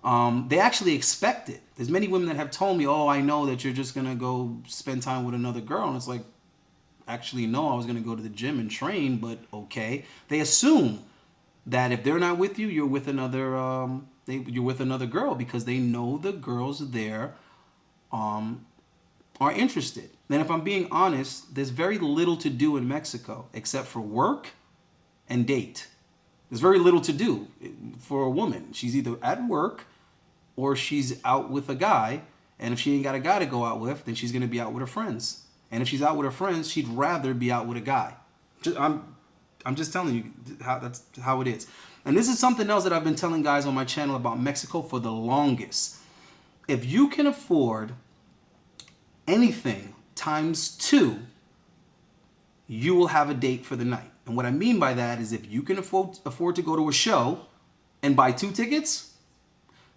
They actually expect it. There's many women that have told me, oh, I know that you're just going to go spend time with another girl. And it's like, actually, no, I was going to go to the gym and train, but okay. They assume that if they're not with you, you're with another girl because they know the girls there are interested. Then if I'm being honest, there's very little to do in Mexico except for work and date. There's very little to do for a woman. She's either at work or she's out with a guy. And if she ain't got a guy to go out with, then she's going to be out with her friends. And if she's out with her friends, she'd rather be out with a guy. I'm just telling you that's how it is. And this is something else that I've been telling guys on my channel about Mexico for the longest. If you can afford anything times 2, you will have a date for the night. And what I mean by that is if you can afford to go to a show and buy 2 tickets,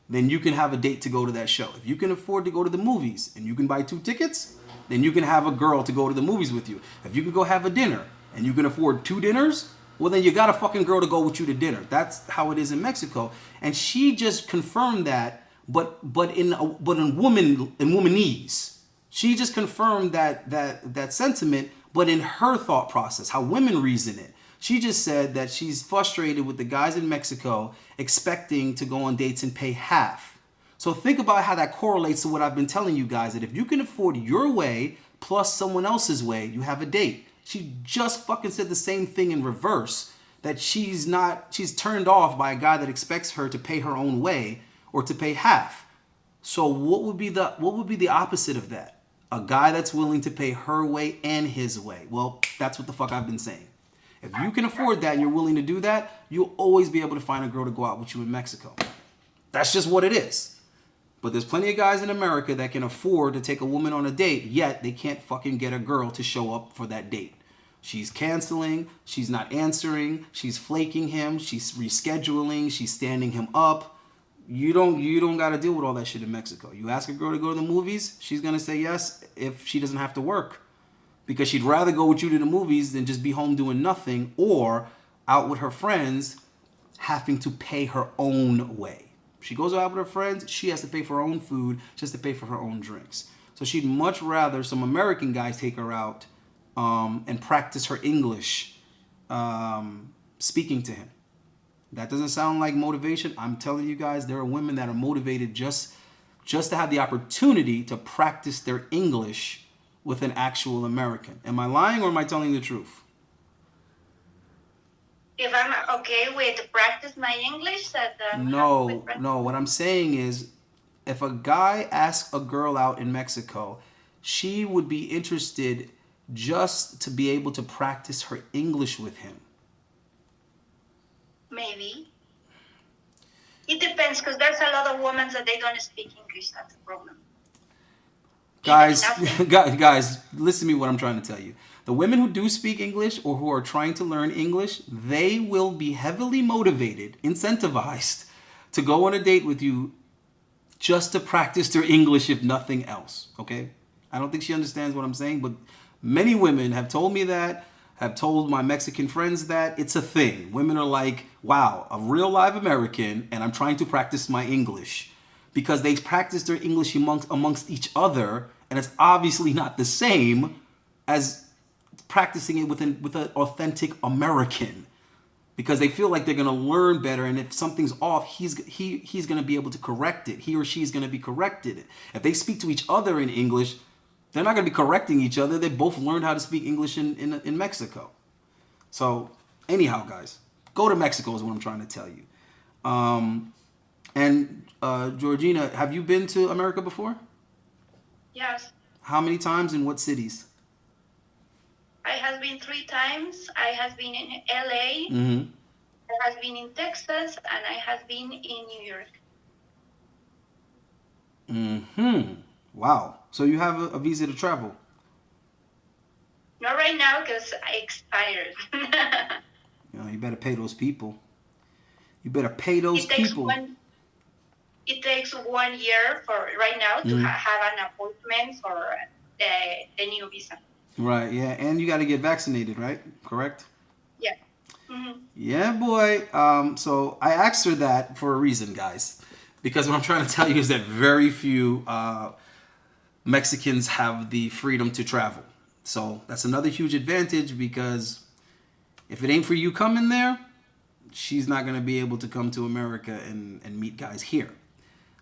then you can have a date to go to that show. If you can afford to go to the movies and you can buy 2 tickets, then you can have a girl to go to the movies with you. If you can go have a dinner and you can afford 2 dinners, well, then you got a fucking girl to go with you to dinner. That's how it is in Mexico. And she just confirmed that, but in womanese. She just confirmed that sentiment, But in her thought process, how women reason it, she just said that she's frustrated with the guys in Mexico expecting to go on dates and pay half. So think about how that correlates to what I've been telling you guys, that if you can afford your way plus someone else's way, you have a date. She just fucking said the same thing in reverse, that she's turned off by a guy that expects her to pay her own way or to pay half. So what would be the opposite of that? A guy that's willing to pay her way and his way. Well, that's what the fuck I've been saying. If you can afford that and you're willing to do that, you'll always be able to find a girl to go out with you in Mexico. That's just what it is. But there's plenty of guys in America that can afford to take a woman on a date, yet they can't fucking get a girl to show up for that date. She's canceling, she's not answering, she's flaking him, she's rescheduling, she's standing him up. You don't got to deal with all that shit in Mexico. You ask a girl to go to the movies, she's going to say yes if she doesn't have to work. Because she'd rather go with you to the movies than just be home doing nothing or out with her friends having to pay her own way. She goes out with her friends, she has to pay for her own food, she has to pay for her own drinks. So she'd much rather some American guys take her out and practice her English speaking to him. That doesn't sound like motivation. I'm telling you guys, there are women that are motivated just to have the opportunity to practice their English with an actual American. Am I lying or am I telling the truth? If I'm okay with practice my English, No. What I'm saying is, if a guy asks a girl out in Mexico, she would be interested just to be able to practice her English with him. Maybe. It depends, because there's a lot of women that they don't speak English. That's the problem. Guys, listen to me what I'm trying to tell you. The women who do speak English or who are trying to learn English, they will be heavily motivated, incentivized to go on a date with you just to practice their English, if nothing else. Okay? I don't think she understands what I'm saying, but many women have told me that, have told my Mexican friends that it's a thing. Women are like, wow, a real live American, and I'm trying to practice my English. Because they practice their English amongst each other, and it's obviously not the same as practicing it with an authentic American. Because they feel like they're going to learn better, and if something's off, he's going to be able to correct it. He or she is going to be corrected. If they speak to each other in English, they're not going to be correcting each other. They both learned how to speak English in Mexico. So anyhow, guys, go to Mexico is what I'm trying to tell you. Georgina, have you been to America before? Yes. How many times and what cities? I have been 3 times. I have been in LA. Mm-hmm. I have been in Texas, and I have been in New York. Mm-hmm. Wow. So you have a visa to travel? Not right now, because I expired. You better pay those people. You better pay those people. It takes 1 year for right now to have an appointment for the new visa. Right, yeah. And you got to get vaccinated, right? Correct? Yeah. Mm-hmm. Yeah, boy. So I asked her that for a reason, guys. Because what I'm trying to tell you is that very few Mexicans have the freedom to travel. So that's another huge advantage, because if it ain't for you coming there, she's not going to be able to come to America and meet guys here.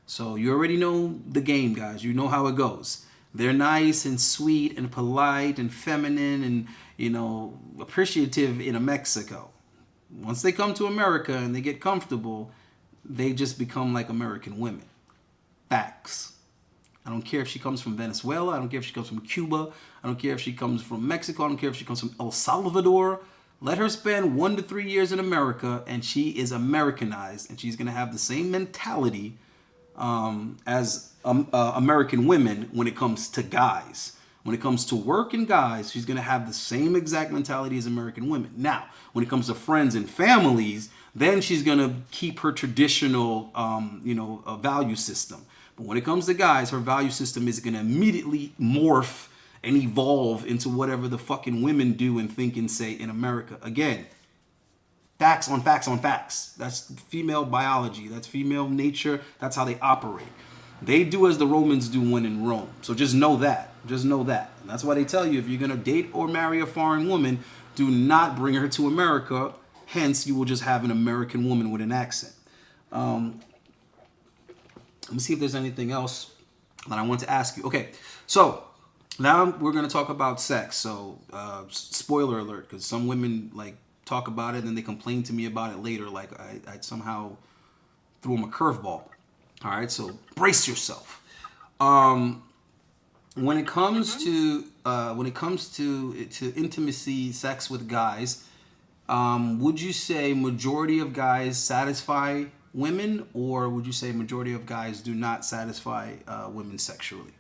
So you already know the game, guys. You know how it goes. They're nice and sweet and polite and feminine and, appreciative in Mexico. Once they come to America and they get comfortable, they just become like American women. Facts. I don't care if she comes from Venezuela. I don't care if she comes from Cuba. I don't care if she comes from Mexico. I don't care if she comes from El Salvador. Let her spend 1 to 3 years in America, and she is Americanized, and she's going to have the same mentality as American women when it comes to guys. When it comes to work and guys, she's going to have the same exact mentality as American women. Now, when it comes to friends and families, then she's going to keep her traditional, value system. But when it comes to guys, her value system is going to immediately morph and evolve into whatever the fucking women do and think and say in America. Again, facts on facts on facts. That's female biology. That's female nature. That's how they operate. They do as the Romans do when in Rome. So just know that. Just know that. And that's why they tell you if you're going to date or marry a foreign woman, do not bring her to America. Hence, you will just have an American woman with an accent. Let me see if there's anything else that I want to ask you. Okay, so now we're going to talk about sex. So, spoiler alert, because some women like talk about it and then they complain to me about it later, like I somehow threw them a curveball. All right, so brace yourself. When it comes to intimacy, sex with guys, would you say majority of guys satisfy women, or would you say majority of guys do not satisfy women sexually?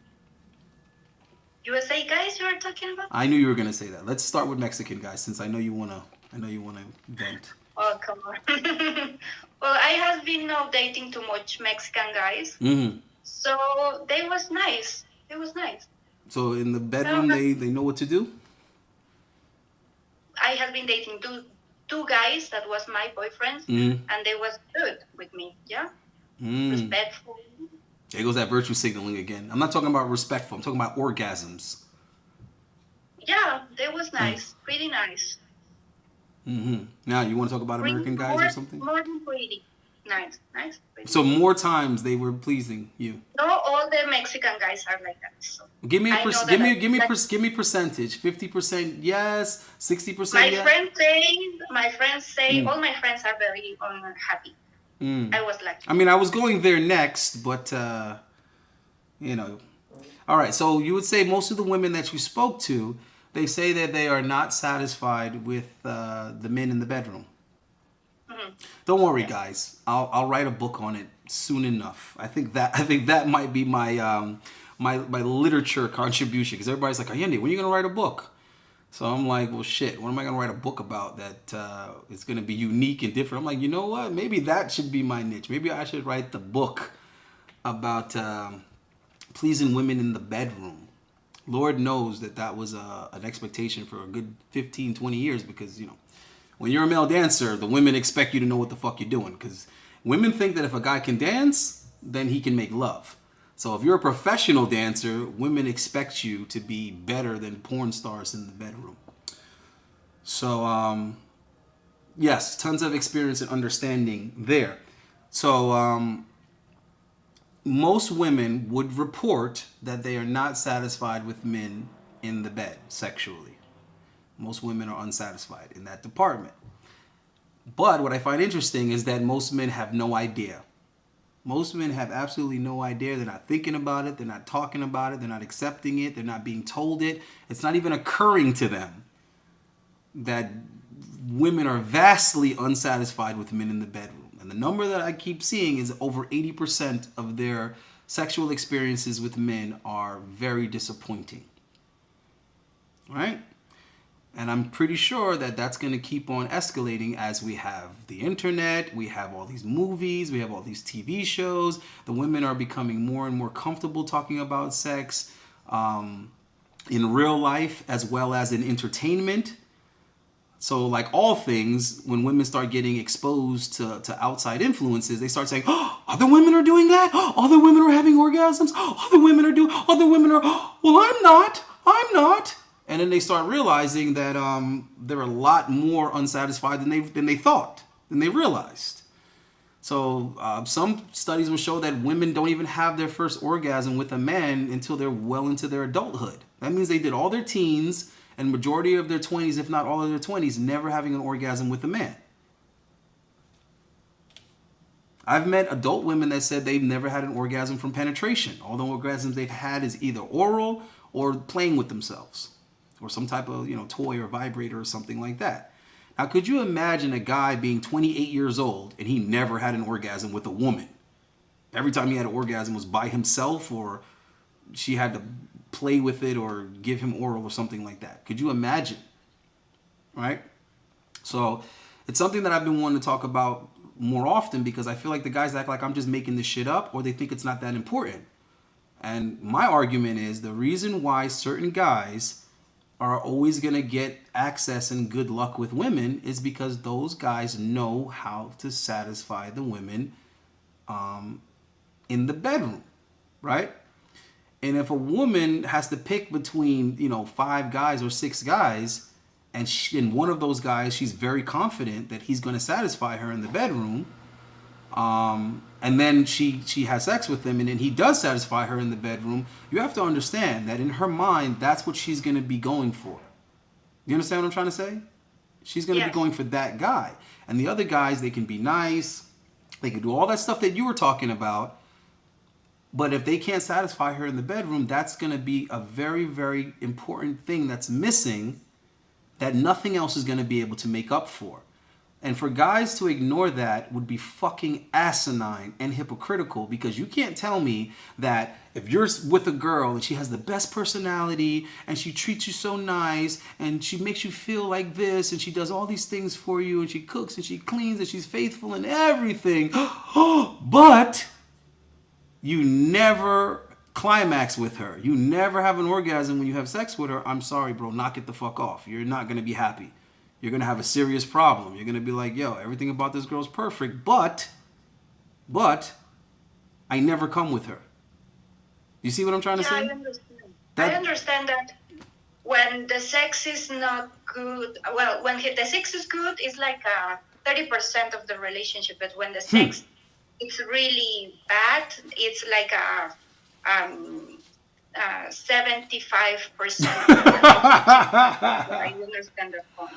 USA guys you are talking about? I knew you were gonna say that. Let's start with Mexican guys, since I know you wanna vent. Oh, come on. Well, I have been not dating too much Mexican guys. Mm-hmm. So they was nice. It was nice. So in the bedroom, they know what to do? I have been dating two guys that was my boyfriends, and they was good with me, yeah? Respectful. There goes that virtue signaling again. I'm not talking about respectful. I'm talking about orgasms. Yeah, they was nice. Pretty nice. Now, you want to talk about American guys or something? More than pretty. Nice. Pretty. So more times they were pleasing you. No, all the Mexican guys are like that. So give me percentage. 50% yes, 60% yes. My friends say all my friends are very happy. I was lucky. I mean, I was going there next, but you know. All right, so you would say most of the women that you spoke to, they say that they are not satisfied with the men in the bedroom. Don't worry, guys. I'll write a book on it soon enough. I think that might be my my literature contribution, because everybody's like, Allende, when are you gonna write a book? So I'm like, well, shit. What am I gonna write a book about that is gonna be unique and different? I'm like, you know what? Maybe that should be my niche. Maybe I should write the book about pleasing women in the bedroom. Lord knows that was an expectation for a good 15, 20 years, because, you know, when you're a male dancer, the women expect you to know what the fuck you're doing, because women think that if a guy can dance, then he can make love. So if you're a professional dancer, women expect you to be better than porn stars in the bedroom. So, yes, tons of experience and understanding there. So, most women would report that they are not satisfied with men in the bed sexually. Most women are unsatisfied in that department. But what I find interesting is that most men have no idea. Most men have absolutely no idea. They're not thinking about it. They're not talking about it. They're not accepting it. They're not being told it. It's not even occurring to them that women are vastly unsatisfied with men in the bedroom. And the number that I keep seeing is over 80% of their sexual experiences with men are very disappointing. All right? And I'm pretty sure that that's going to keep on escalating as we have the internet, we have all these movies, we have all these TV shows. The women are becoming more and more comfortable talking about sex in real life as well as in entertainment. So like all things, when women start getting exposed to outside influences, they start saying, oh, other women are doing that? Oh, other women are having orgasms? Oh, other women are, well, I'm not. And then they start realizing that they're a lot more unsatisfied than they thought, than they realized. So some studies will show that women don't even have their first orgasm with a man until they're well into their adulthood. That means they did all their teens and majority of their 20s, if not all of their 20s, never having an orgasm with a man. I've met adult women that said they've never had an orgasm from penetration. All the orgasms they've had is either oral or playing with themselves, or some type of, you know, toy or vibrator or something like that. Now, could you imagine a guy being 28 years old and he never had an orgasm with a woman? Every time he had an orgasm was by himself, or she had to play with it or give him oral or something like that. Could you imagine? Right? So it's something that I've been wanting to talk about more often, because I feel like the guys act like I'm just making this shit up, or they think it's not that important. And my argument is the reason why certain guys are always going to get access and good luck with women is because those guys know how to satisfy the women in the bedroom, right? And if a woman has to pick between, 5 guys or 6 guys, and in one of those guys, she's very confident that he's going to satisfy her in the bedroom, and then she has sex with him, and then he does satisfy her in the bedroom, you have to understand that in her mind, that's what she's going to be going for. You understand what I'm trying to say? She's going to be Yes. going for that guy. And the other guys, they can be nice. They can do all that stuff that you were talking about. But if they can't satisfy her in the bedroom, that's going to be a very, very important thing that's missing that nothing else is going to be able to make up for. And for guys to ignore that would be fucking asinine and hypocritical, because you can't tell me that if you're with a girl and she has the best personality and she treats you so nice and she makes you feel like this and she does all these things for you and she cooks and she cleans and she's faithful and everything, but you never climax with her. You never have an orgasm when you have sex with her. I'm sorry, bro. Knock it the fuck off. You're not going to be happy. You're going to have a serious problem. You're going to be like, yo, everything about this girl's perfect, but I never come with her. You see what I'm trying to say? I understand. I understand that when the sex is not good, well, when the sex is good, it's like 30% of the relationship. But when the sex is really bad, it's like a 75%. I understand the point.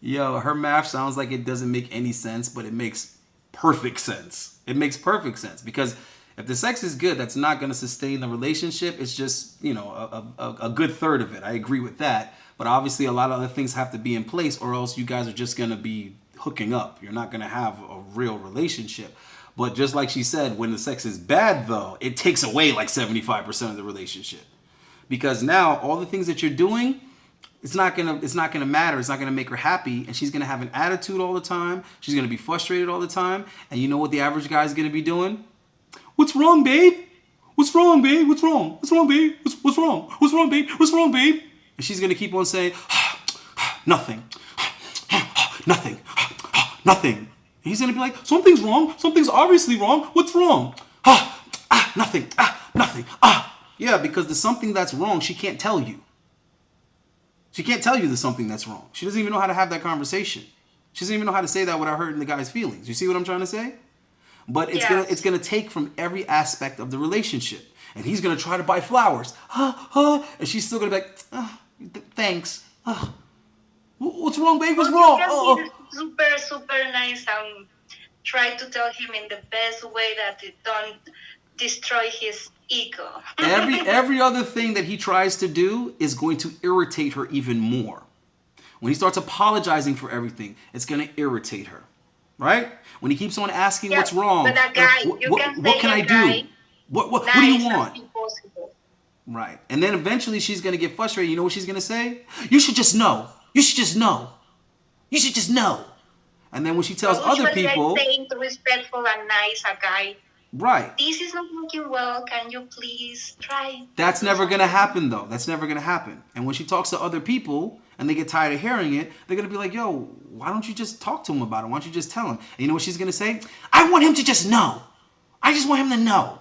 Yo, her math sounds like it doesn't make any sense, but it makes perfect sense. It makes perfect sense, because if the sex is good, that's not going to sustain the relationship. It's just, a good third of it. I agree with that. But obviously a lot of other things have to be in place, or else you guys are just going to be hooking up. You're not going to have a real relationship. But just like she said, when the sex is bad, though, it takes away like 75% of the relationship. Because now all the things that you're doing, it's not gonna matter. It's not gonna make her happy, and she's gonna have an attitude all the time. She's gonna be frustrated all the time. And you know what the average guy is gonna be doing? What's wrong, babe? What's wrong, babe? What's wrong? What's wrong, babe? What's wrong? What's wrong, babe? What's wrong, babe? And she's gonna keep on saying, nothing, nothing, nothing. And he's gonna be like, something's wrong. Something's obviously wrong. What's wrong? Nothing. Nothing. Yeah, because there's something that's wrong. She can't tell you. She can't tell you there's something that's wrong. She doesn't even know how to have that conversation. She doesn't even know how to say that without hurting the guy's feelings. You see what I'm trying to say? But it's gonna take from every aspect of the relationship. And he's gonna try to buy flowers. And she's still gonna be like, thanks. What's wrong, babe? What's wrong? Super, super nice, and try to tell him in the best way that it don't destroy his ego. every other thing that he tries to do is going to irritate her even more. When he starts apologizing for everything, it's going to irritate her, right? When he keeps on asking what's wrong, but that guy, what can I do? What do you want? Right. And then eventually she's going to get frustrated. You know what she's going to say? You should just know. You should just know. You should just know. And then when she tells other people, saying respectful and nice, a guy, right, this is not working well, can you please try? That's never going to happen, though. That's never going to happen. And when she talks to other people and they get tired of hearing it, they're going to be like, yo, why don't you just talk to him about it? Why don't you just tell him? And you know what she's going to say? I want him to just know. I just want him to know.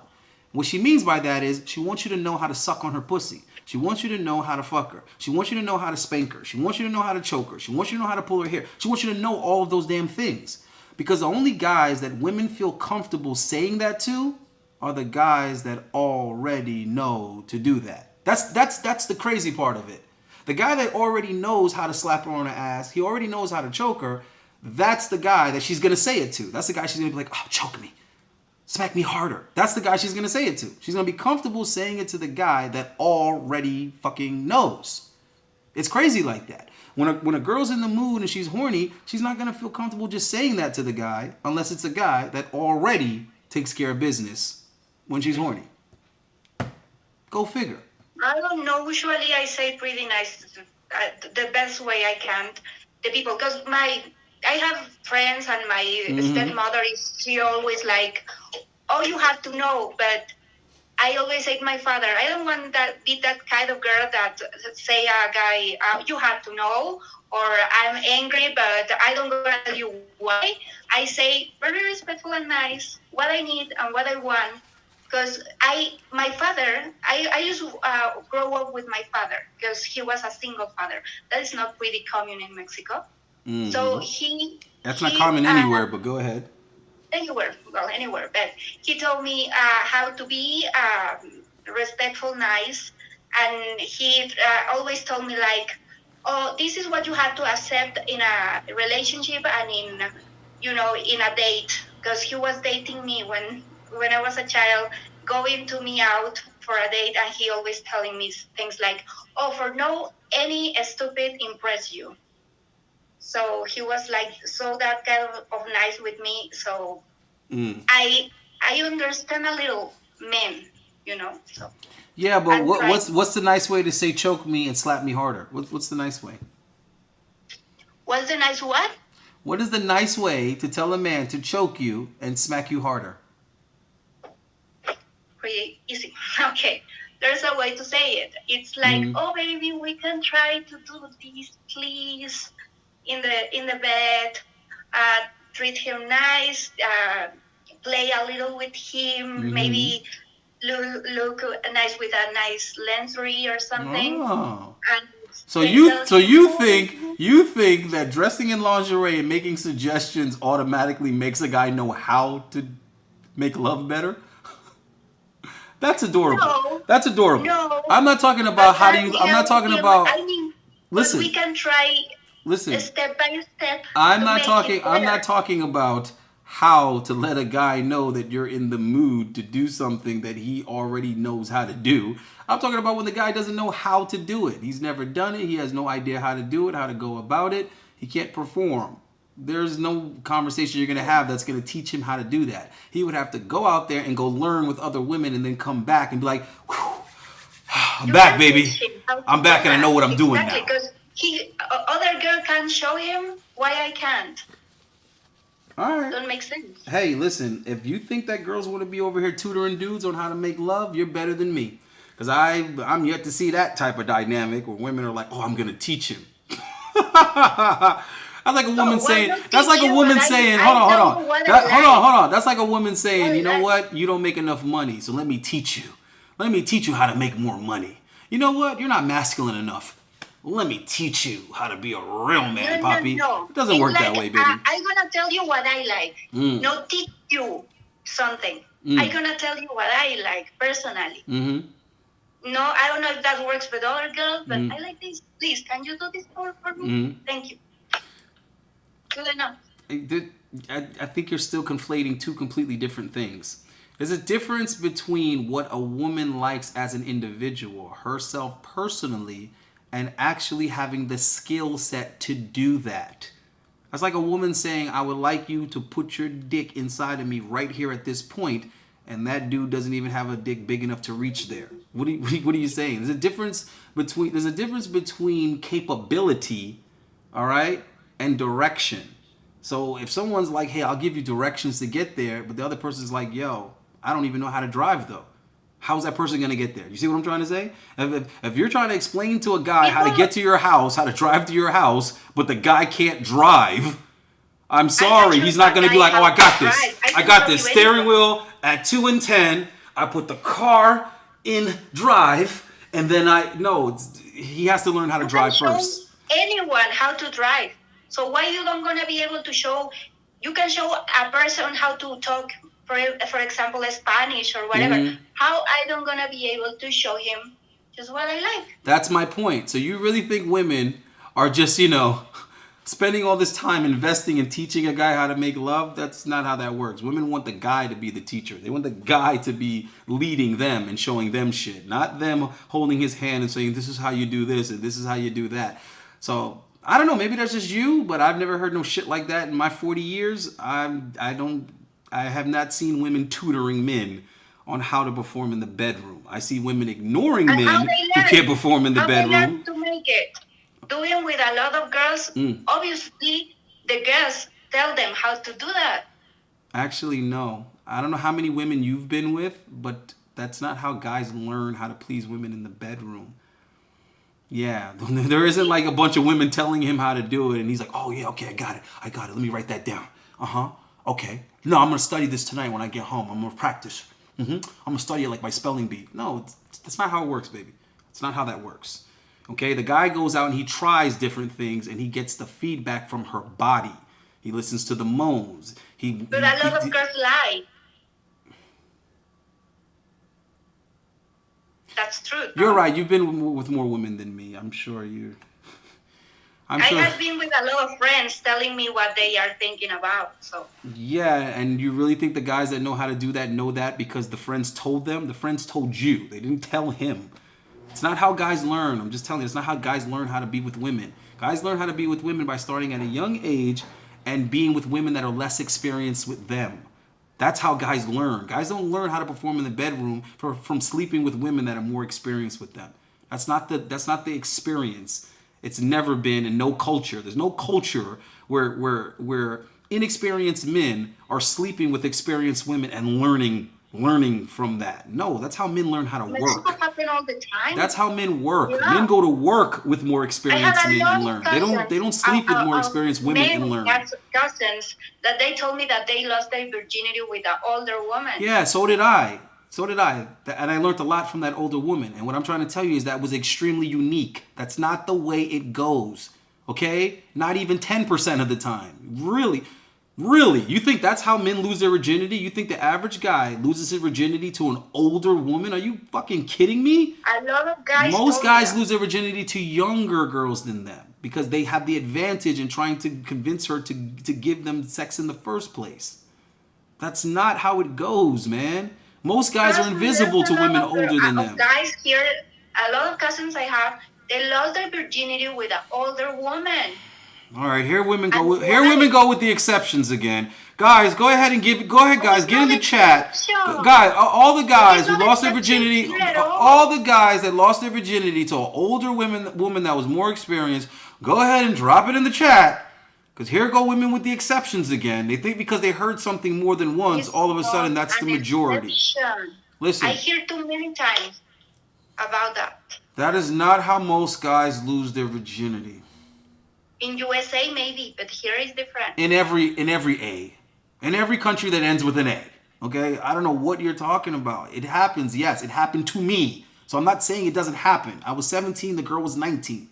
What she means by that is she wants you to know how to suck on her pussy. She wants you to know how to fuck her. She wants you to know how to spank her. She wants you to know how to choke her. She wants you to know how to pull her hair. She wants you to know all of those damn things. Because the only guys that women feel comfortable saying that to are the guys that already know to do that. That's the crazy part of it. The guy that already knows how to slap her on the ass, he already knows how to choke her, that's the guy that she's going to say it to. That's the guy she's going to be like, oh, choke me. Smack me harder. That's the guy she's going to say it to. She's going to be comfortable saying it to the guy that already fucking knows. It's crazy like that. When a girl's in the mood and she's horny, she's not going to feel comfortable just saying that to the guy unless it's a guy that already takes care of business when she's horny. Go figure. I don't know. Usually I say pretty nice, the best way I can to people. Because I have friends and my stepmother she always like, oh, you have to know. But I always say to my father, I don't want that be that kind of girl that say a guy, you have to know, or I'm angry, but I don't gonna tell you why. I say very respectful and nice what I need and what I want. because my father, I used to grow up with my father because he was a single father. That is not pretty common in Mexico. So That's not common anywhere, but go ahead. anywhere. But he told me how to be respectful, nice, and he always told me like, oh, this is what you have to accept in a relationship and in a date. Because he was dating me when I was a child, going to me out for a date, and he always telling me things like, oh, for no any stupid impress you. So he was like so that kind of nice with me. So I understand a little men, So Yeah, but I'm trying. what's the nice way to say choke me and slap me harder? What's the nice way? What's the nice what? What is the nice way to tell a man to choke you and smack you harder? Pretty easy. Okay. There's a way to say it. It's like, oh baby, we can try to do this, please, in the bed. Treat him nice. Play a little with him. Maybe look nice with a nice lingerie or something. Oh. And So you think that dressing in lingerie and making suggestions automatically makes a guy know how to make love better? That's adorable. No, That's adorable. No, I'm not talking about how do you. I'm not talking about. I mean, listen. We can try. Listen. Step by step. I'm not talking about how to let a guy know that you're in the mood to do something that he already knows how to do. I'm talking about when the guy doesn't know how to do it. He's never done it. He has no idea how to do it, how to go about it. He can't perform. There's no conversation you're going to have that's going to teach him how to do that. He would have to go out there and go learn with other women and then come back and be like, I'm back, baby. I'm back and I know what I'm doing now. Because other girl can show him why I can't. All right. Don't make sense. Hey, listen, if you think that girls want to be over here tutoring dudes on how to make love, you're better than me. Because I'm yet to see that type of dynamic where women are like, oh, I'm going to teach him. That's like a woman saying, hold on. That's like a woman saying, you know what? You don't make enough money, so let me teach you. Let me teach you how to make more money. You know what? You're not masculine enough. Let me teach you how to be a real man, Poppy. No. It doesn't work that way, baby. I'm going to tell you what I like. Not teach you something. I'm going to tell you what I like personally. No, I don't know if that works with other girls, but I like this. Please, can you do this for me? Thank you. Good enough. I think you're still conflating two completely different things. There's a difference between what a woman likes as an individual, herself personally, and actually having the skill set to do that. That's like a woman saying, I would like you to put your dick inside of me right here at this point, and that dude doesn't even have a dick big enough to reach there. What are you saying? There's a difference between capability, all right, and direction. So if someone's like, hey, I'll give you directions to get there, but the other person's like, yo, I don't even know how to drive though. How's that person going to get there? You see what I'm trying to say? If you're trying to explain to a guy how to get to your house, how to drive to your house, but the guy can't drive, I'm sorry. He's not going to be like, oh, I got this. I got this steering wheel at 2 and 10. I put the car in drive, and then he has to learn how to drive first. Anyone how to drive. So why you don't going to be able to show, you can show a person how to talk, for example, Spanish or whatever. How I don't going to be able to show him just what I like? That's my point. So you really think women are just, spending all this time investing in teaching a guy how to make love? That's not how that works. Women want the guy to be the teacher. They want the guy to be leading them and showing them shit, not them holding his hand and saying, this is how you do this and this is how you do that. So I don't know. Maybe that's just you, but I've never heard no shit like that in my 40 years. I have not seen women tutoring men on how to perform in the bedroom. I see women ignoring men who can't perform in the bedroom. They learn to make it. Doing with a lot of girls, obviously the girls tell them how to do that. Actually, no. I don't know how many women you've been with, but that's not how guys learn how to please women in the bedroom. Yeah, there isn't like a bunch of women telling him how to do it, and he's like, oh yeah, okay, I got it. Let me write that down. Okay. No, I'm going to study this tonight when I get home. I'm going to practice. I'm gonna study it like my spelling bee. No, that's not how it works, baby. It's not how that works. Okay, the guy goes out and he tries different things and he gets the feedback from her body. He listens to the moans. But a lot of girls lie. That's true. You're right. You've been with more women than me. I'm sure you. I have been with a lot of friends telling me what they are thinking about. So. Yeah, and you really think the guys that know how to do that know that because the friends told them? The friends told you. They didn't tell him. It's not how guys learn. I'm just telling you, it's not how guys learn how to be with women. Guys learn how to be with women by starting at a young age and being with women that are less experienced with them. That's how guys learn. Guys don't learn how to perform in the bedroom from sleeping with women that are more experienced with them. That's not the experience. It's never been in no culture. There's no culture where inexperienced men are sleeping with experienced women and learning from that. No, that's how men learn how to work. That happens all the time. That's how men work. Yeah. Men go to work with more experienced men and learn. They don't sleep with more experienced women and learn. Cousins that they told me that they lost their virginity with an older woman. Yeah, so did I. And I learned a lot from that older woman. And what I'm trying to tell you is that was extremely unique. That's not the way it goes. Okay? Not even 10% of the time. Really? You think that's how men lose their virginity? You think the average guy loses his virginity to an older woman? Are you fucking kidding me? A lot of guys. Most guys lose their virginity to younger girls than them because they have the advantage in trying to convince her to give them sex in the first place. That's not how it goes, man. Most guys are invisible to women older than them. Guys here, a lot of cousins I have, they lost their virginity with an older woman. All right, here women go with the exceptions again. Guys, go ahead, guys, get in the chat. Guys, all the guys who lost their virginity, all the guys that lost their virginity to an older woman that was more experienced, go ahead and drop it in the chat. Because here go women with the exceptions again. They think because they heard something more than once, all of a sudden that's the majority. Exception. Listen. I hear too many times about that. That is not how most guys lose their virginity. In USA maybe, but here is different. In every country that ends with an A. Okay? I don't know what you're talking about. It happens, yes. It happened to me. So I'm not saying it doesn't happen. I was 17, the girl was 19.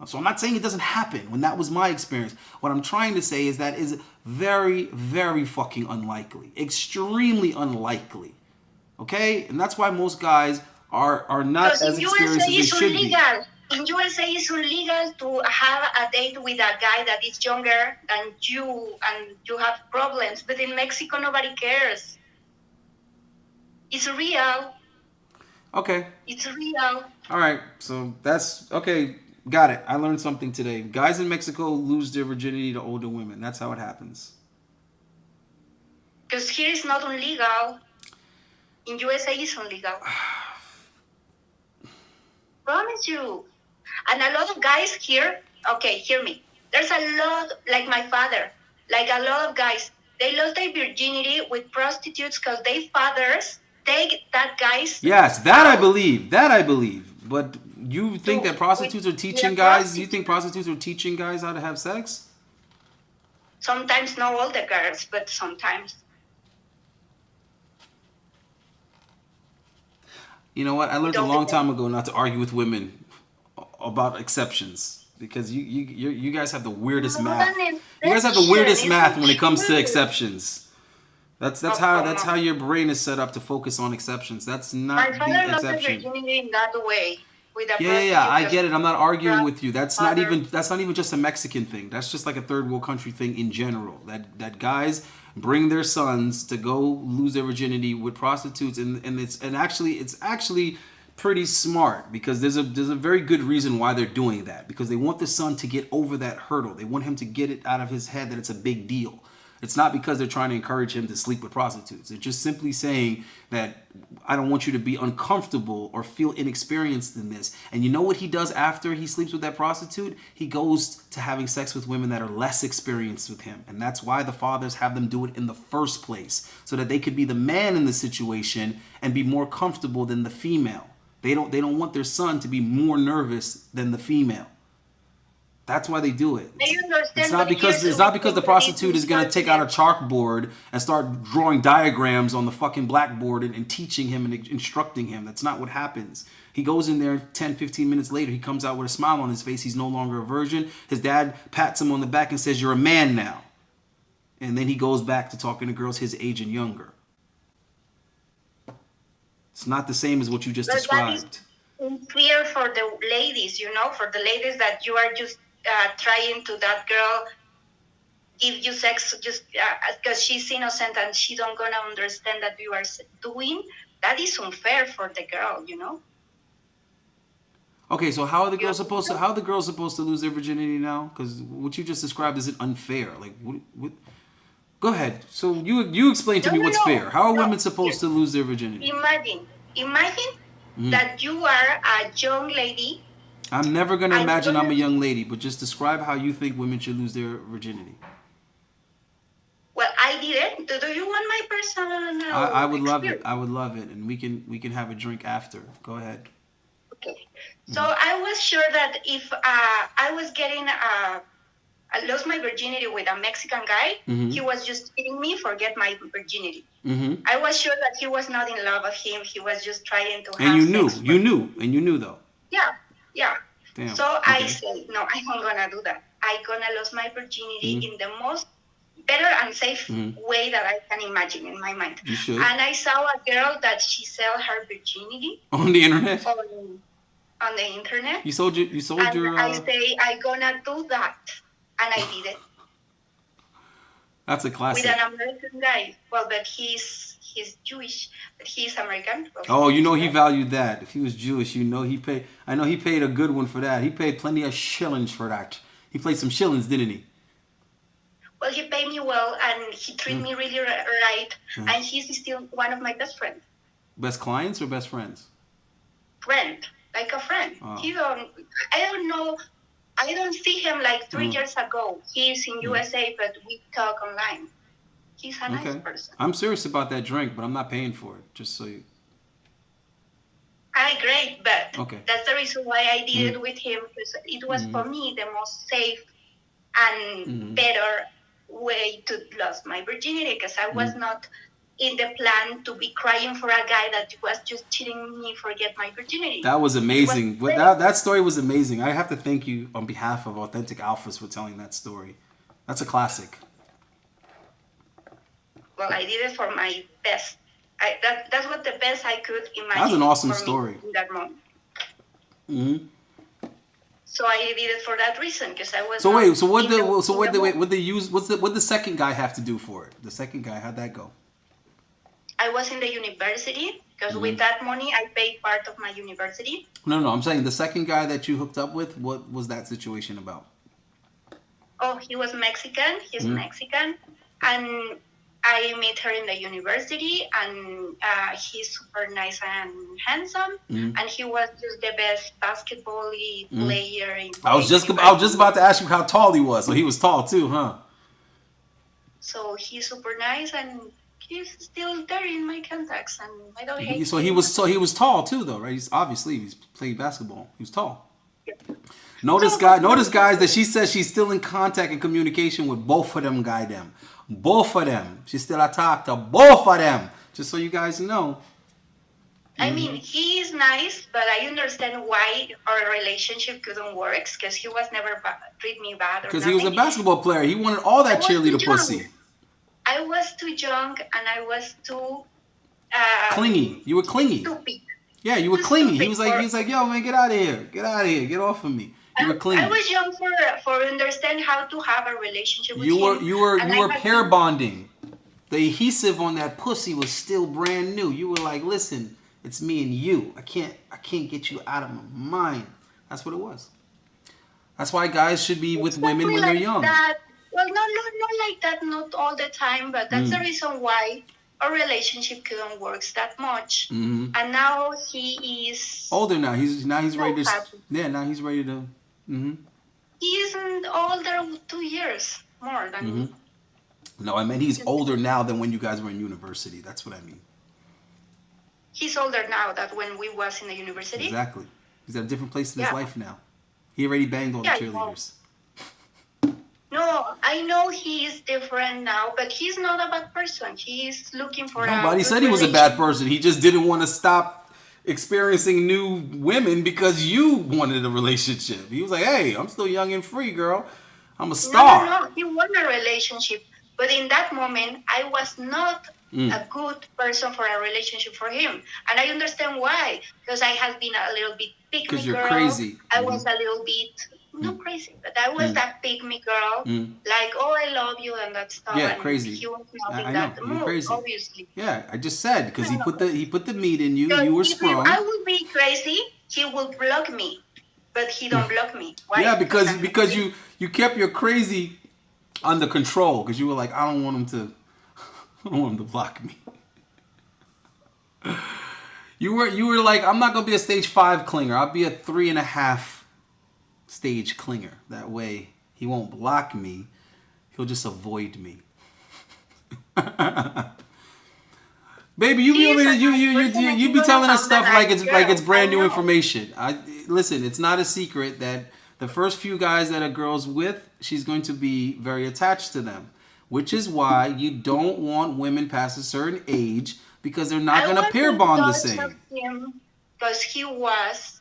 So I'm not saying it doesn't happen when that was my experience. What I'm trying to say is that is very, very fucking unlikely. Extremely unlikely. Okay? And that's why most guys are not as experienced as they should be. In USA, it's illegal to have a date with a guy that is younger than you and you have problems. But in Mexico, nobody cares. It's real. Okay. It's real. All right. So that's okay. Got it. I learned something today. Guys in Mexico lose their virginity to older women. That's how it happens. Because here it's not illegal. In USA, it's illegal. Promise you. And a lot of guys here, okay, hear me. There's a lot, like my father, like a lot of guys, they lost their virginity with prostitutes because their fathers take that guys. Yes, that I believe. But you think that prostitutes are teaching guys? You think prostitutes are teaching guys how to have sex? Sometimes, not all the girls, but sometimes. You know what? I learned a long time ago not to argue with women about exceptions because you guys have the weirdest math. You guys have the weirdest math when it comes to exceptions. That's how your brain is set up to focus on exceptions. That's not the exception. My father lost the virginity in that way. Yeah, I get it. I'm not arguing with you. That's not even just a Mexican thing. That's just like a third world country thing in general. That guys bring their sons to go lose their virginity with prostitutes, and it's actually pretty smart because there's a very good reason why they're doing that, because they want the son to get over that hurdle. They want him to get it out of his head that it's a big deal. It's not because they're trying to encourage him to sleep with prostitutes. They're just simply saying that I don't want you to be uncomfortable or feel inexperienced in this. And you know what he does after he sleeps with that prostitute? He goes to having sex with women that are less experienced with him. And that's why the fathers have them do it in the first place, so that they could be the man in the situation and be more comfortable than the female. They don't want their son to be more nervous than the female. That's why they do it. I understand, It's not but because the prostitute is gonna take out a chalkboard and start drawing diagrams on the fucking blackboard and teaching him and instructing him. That's not what happens. He goes in there 10, 15 minutes later. He comes out with a smile on his face. He's no longer a virgin. His dad pats him on the back and says, "You're a man now." And then he goes back to talking to girls his age and younger. It's not the same as what you just described. Fear for the ladies, for the ladies that you are just trying to that girl give you sex just because she's innocent and she don't gonna understand that you are doing. That is unfair for the girl, Okay, so how are the girls supposed to lose their virginity now? Because what you just described isn't unfair. Like, what? Go ahead. So you explain to me what's fair. How are women supposed to lose their virginity? Imagine that you are a young lady. I'm never going to imagine I'm a young lady, but just describe how you think women should lose their virginity. Well, I did it. Do you want my personal I would love it. I would love it. And we can have a drink after. Go ahead. Okay. So I was sure that if I was getting I lost my virginity with a Mexican guy, he was just kidding me, forget my virginity. I was sure that he was not in love with him. He was just trying to have And you knew though. Yeah. Damn. So I said, no, I'm not gonna do that. I'm gonna lose my virginity in the most better and safe way that I can imagine in my mind. You should. And I saw a girl that she sell her virginity on the internet. On the internet. You sold your. I say I'm gonna do that, and I did it. That's a classic. With an American guy. Well, but he's Jewish, but he's American. Oh, he valued that. If he was Jewish, he paid. I know he paid a good one for that. He paid plenty of shillings for that. He played some shillings, didn't he? Well, he paid me well, and he treated me really right, and he's still one of my best friends. Best clients or best friends? Friend, like a friend. Oh. I don't know. I don't see him like 3 years ago. He's in USA, but we talk online. He's a nice person. I'm serious about that drink, but I'm not paying for it. Just so you. Great, but that's the reason why I did it with him, because it was for me the most safe and better way to lose my virginity, because I was not in the plan to be crying for a guy that was just cheating me forget my virginity. That was amazing. That story was amazing. I have to thank you on behalf of Authentic Alphas for telling that story. That's a classic. Well, I did it for my best. That's what the best I could imagine. That was an awesome story. In that moment. So I did it for that reason, because I was. What the second guy have to do for it? The second guy, how'd that go? I was in the university, because with that money I paid part of my university. No, I'm saying the second guy that you hooked up with. What was that situation about? Oh, he was Mexican. He's Mexican, and I met her in the university, and he's super nice and handsome, and he was just the best basketball player. I was just about to ask you how tall he was. So he was tall too, huh? So he's super nice, and he's still there in my contacts, and I don't hate him. So he was tall too, though, right? He's playing basketball. He was tall. Yeah. Notice guys, that she says she's still in contact and communication with both of them, both of them. She still talk to both of them. Just so you guys know. I mean, he is nice, but I understand why our relationship couldn't work, because he was never treat me bad or because he was a basketball player. He wanted all that cheerleader pussy. I was too young, and I was too clingy. You were clingy. Stupid. Yeah, you were clingy. He was like, yo, man, get out of here, get off of me. You were clingy. I was young for understand how to have a relationship with him. You were pair bonding. The adhesive on that pussy was still brand new. You were like, listen, it's me and you. I can't get you out of my mind. That's what it was. That's why guys should be with women when they're young. That. Well, not like that, not all the time, but that's the reason why our relationship couldn't work that much. And now he is older now. He's ready to. Yeah, now he's ready to. He isn't older 2 years more than me. No, I mean he's older now than when you guys were in university. That's what I mean. He's older now than when we was in the university. Exactly. He's at a different place in his life now. He already banged all the cheerleaders. I know he is different now, but he's not a bad person. He's looking for a Nobody good said he was a bad relationship. person. He just didn't want to stop experiencing new women because you wanted a relationship. He was like, hey, I'm still young and free, girl. I'm a No, no, star. no. He wanted a relationship, but in that moment, I was not Mm. a good person for a relationship for him, and I understand why. Because I had been a little bit pick Because me you're girl. crazy. I was a little bit not crazy, but I was that pick me girl. Mm. Like, oh, I love you and that stuff, Yeah, and crazy. he was not in I know that you're mood, crazy. obviously. Yeah, I just said because No. he put the meat in you. Because You were if sprung. I would be crazy, he would block me, but he don't block me. Yeah, Why? Because I'm not because crazy. you kept your crazy under control because you were like, I don't want him to, I don't want him to block me. You were like, I'm not gonna be a stage 5 clinger. I'll be a 3.5 stage clinger. That way he won't block me. He'll just avoid me. Baby, you be He over is a there, nice person, and you he's be gonna telling us found a stuff like nice it's girl. I brand new know. information. Listen, it's not a secret that the first few guys that a girl's with, she's going to be very attached to them, which is why you don't want women past a certain age because they're not I gonna was pair in bond the touch of same. him because he was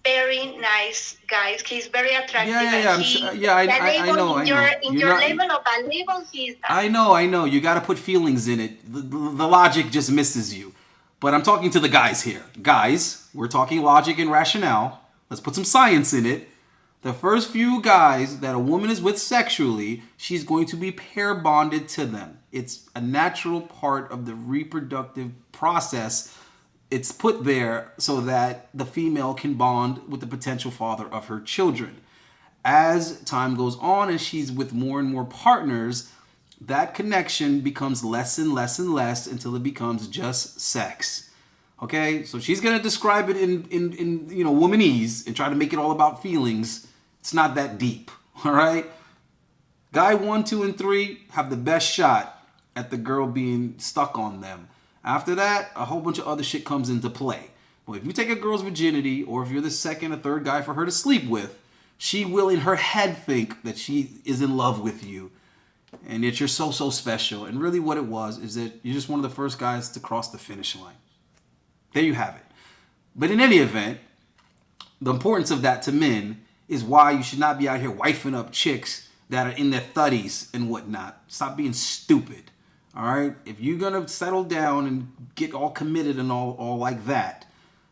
very nice guy. He's very attractive, and I'm sure. he Yeah, the I label know, in I know. You're your not. level of a label, he's that. I know. You got to put feelings in it. The logic just misses you. But I'm talking to the guys here. Guys, we're talking logic and rationale. Let's put some science in it. The first few guys that a woman is with sexually, she's going to be pair bonded to them. It's a natural part of the reproductive process. It's put there so that the female can bond with the potential father of her children. As time goes on and she's with more and more partners, that connection becomes less and less and less until it becomes just sex. Okay, so she's gonna describe it in womanese and try to make it all about feelings. It's not that deep. All right, guy 1, 2, and 3 have the best shot at the girl being stuck on them. After that, a whole bunch of other shit comes into play. But if you take a girl's virginity, or if you're the second or third guy for her to sleep with, she will in her head think that she is in love with you and that you're so special. And really what it was is that you're just one of the first guys to cross the finish line. There you have it. But in any event, the importance of that to men is why you should not be out here wifing up chicks that are in their 30s and whatnot. Stop being stupid. All right? If you're going to settle down and get all committed and all like that,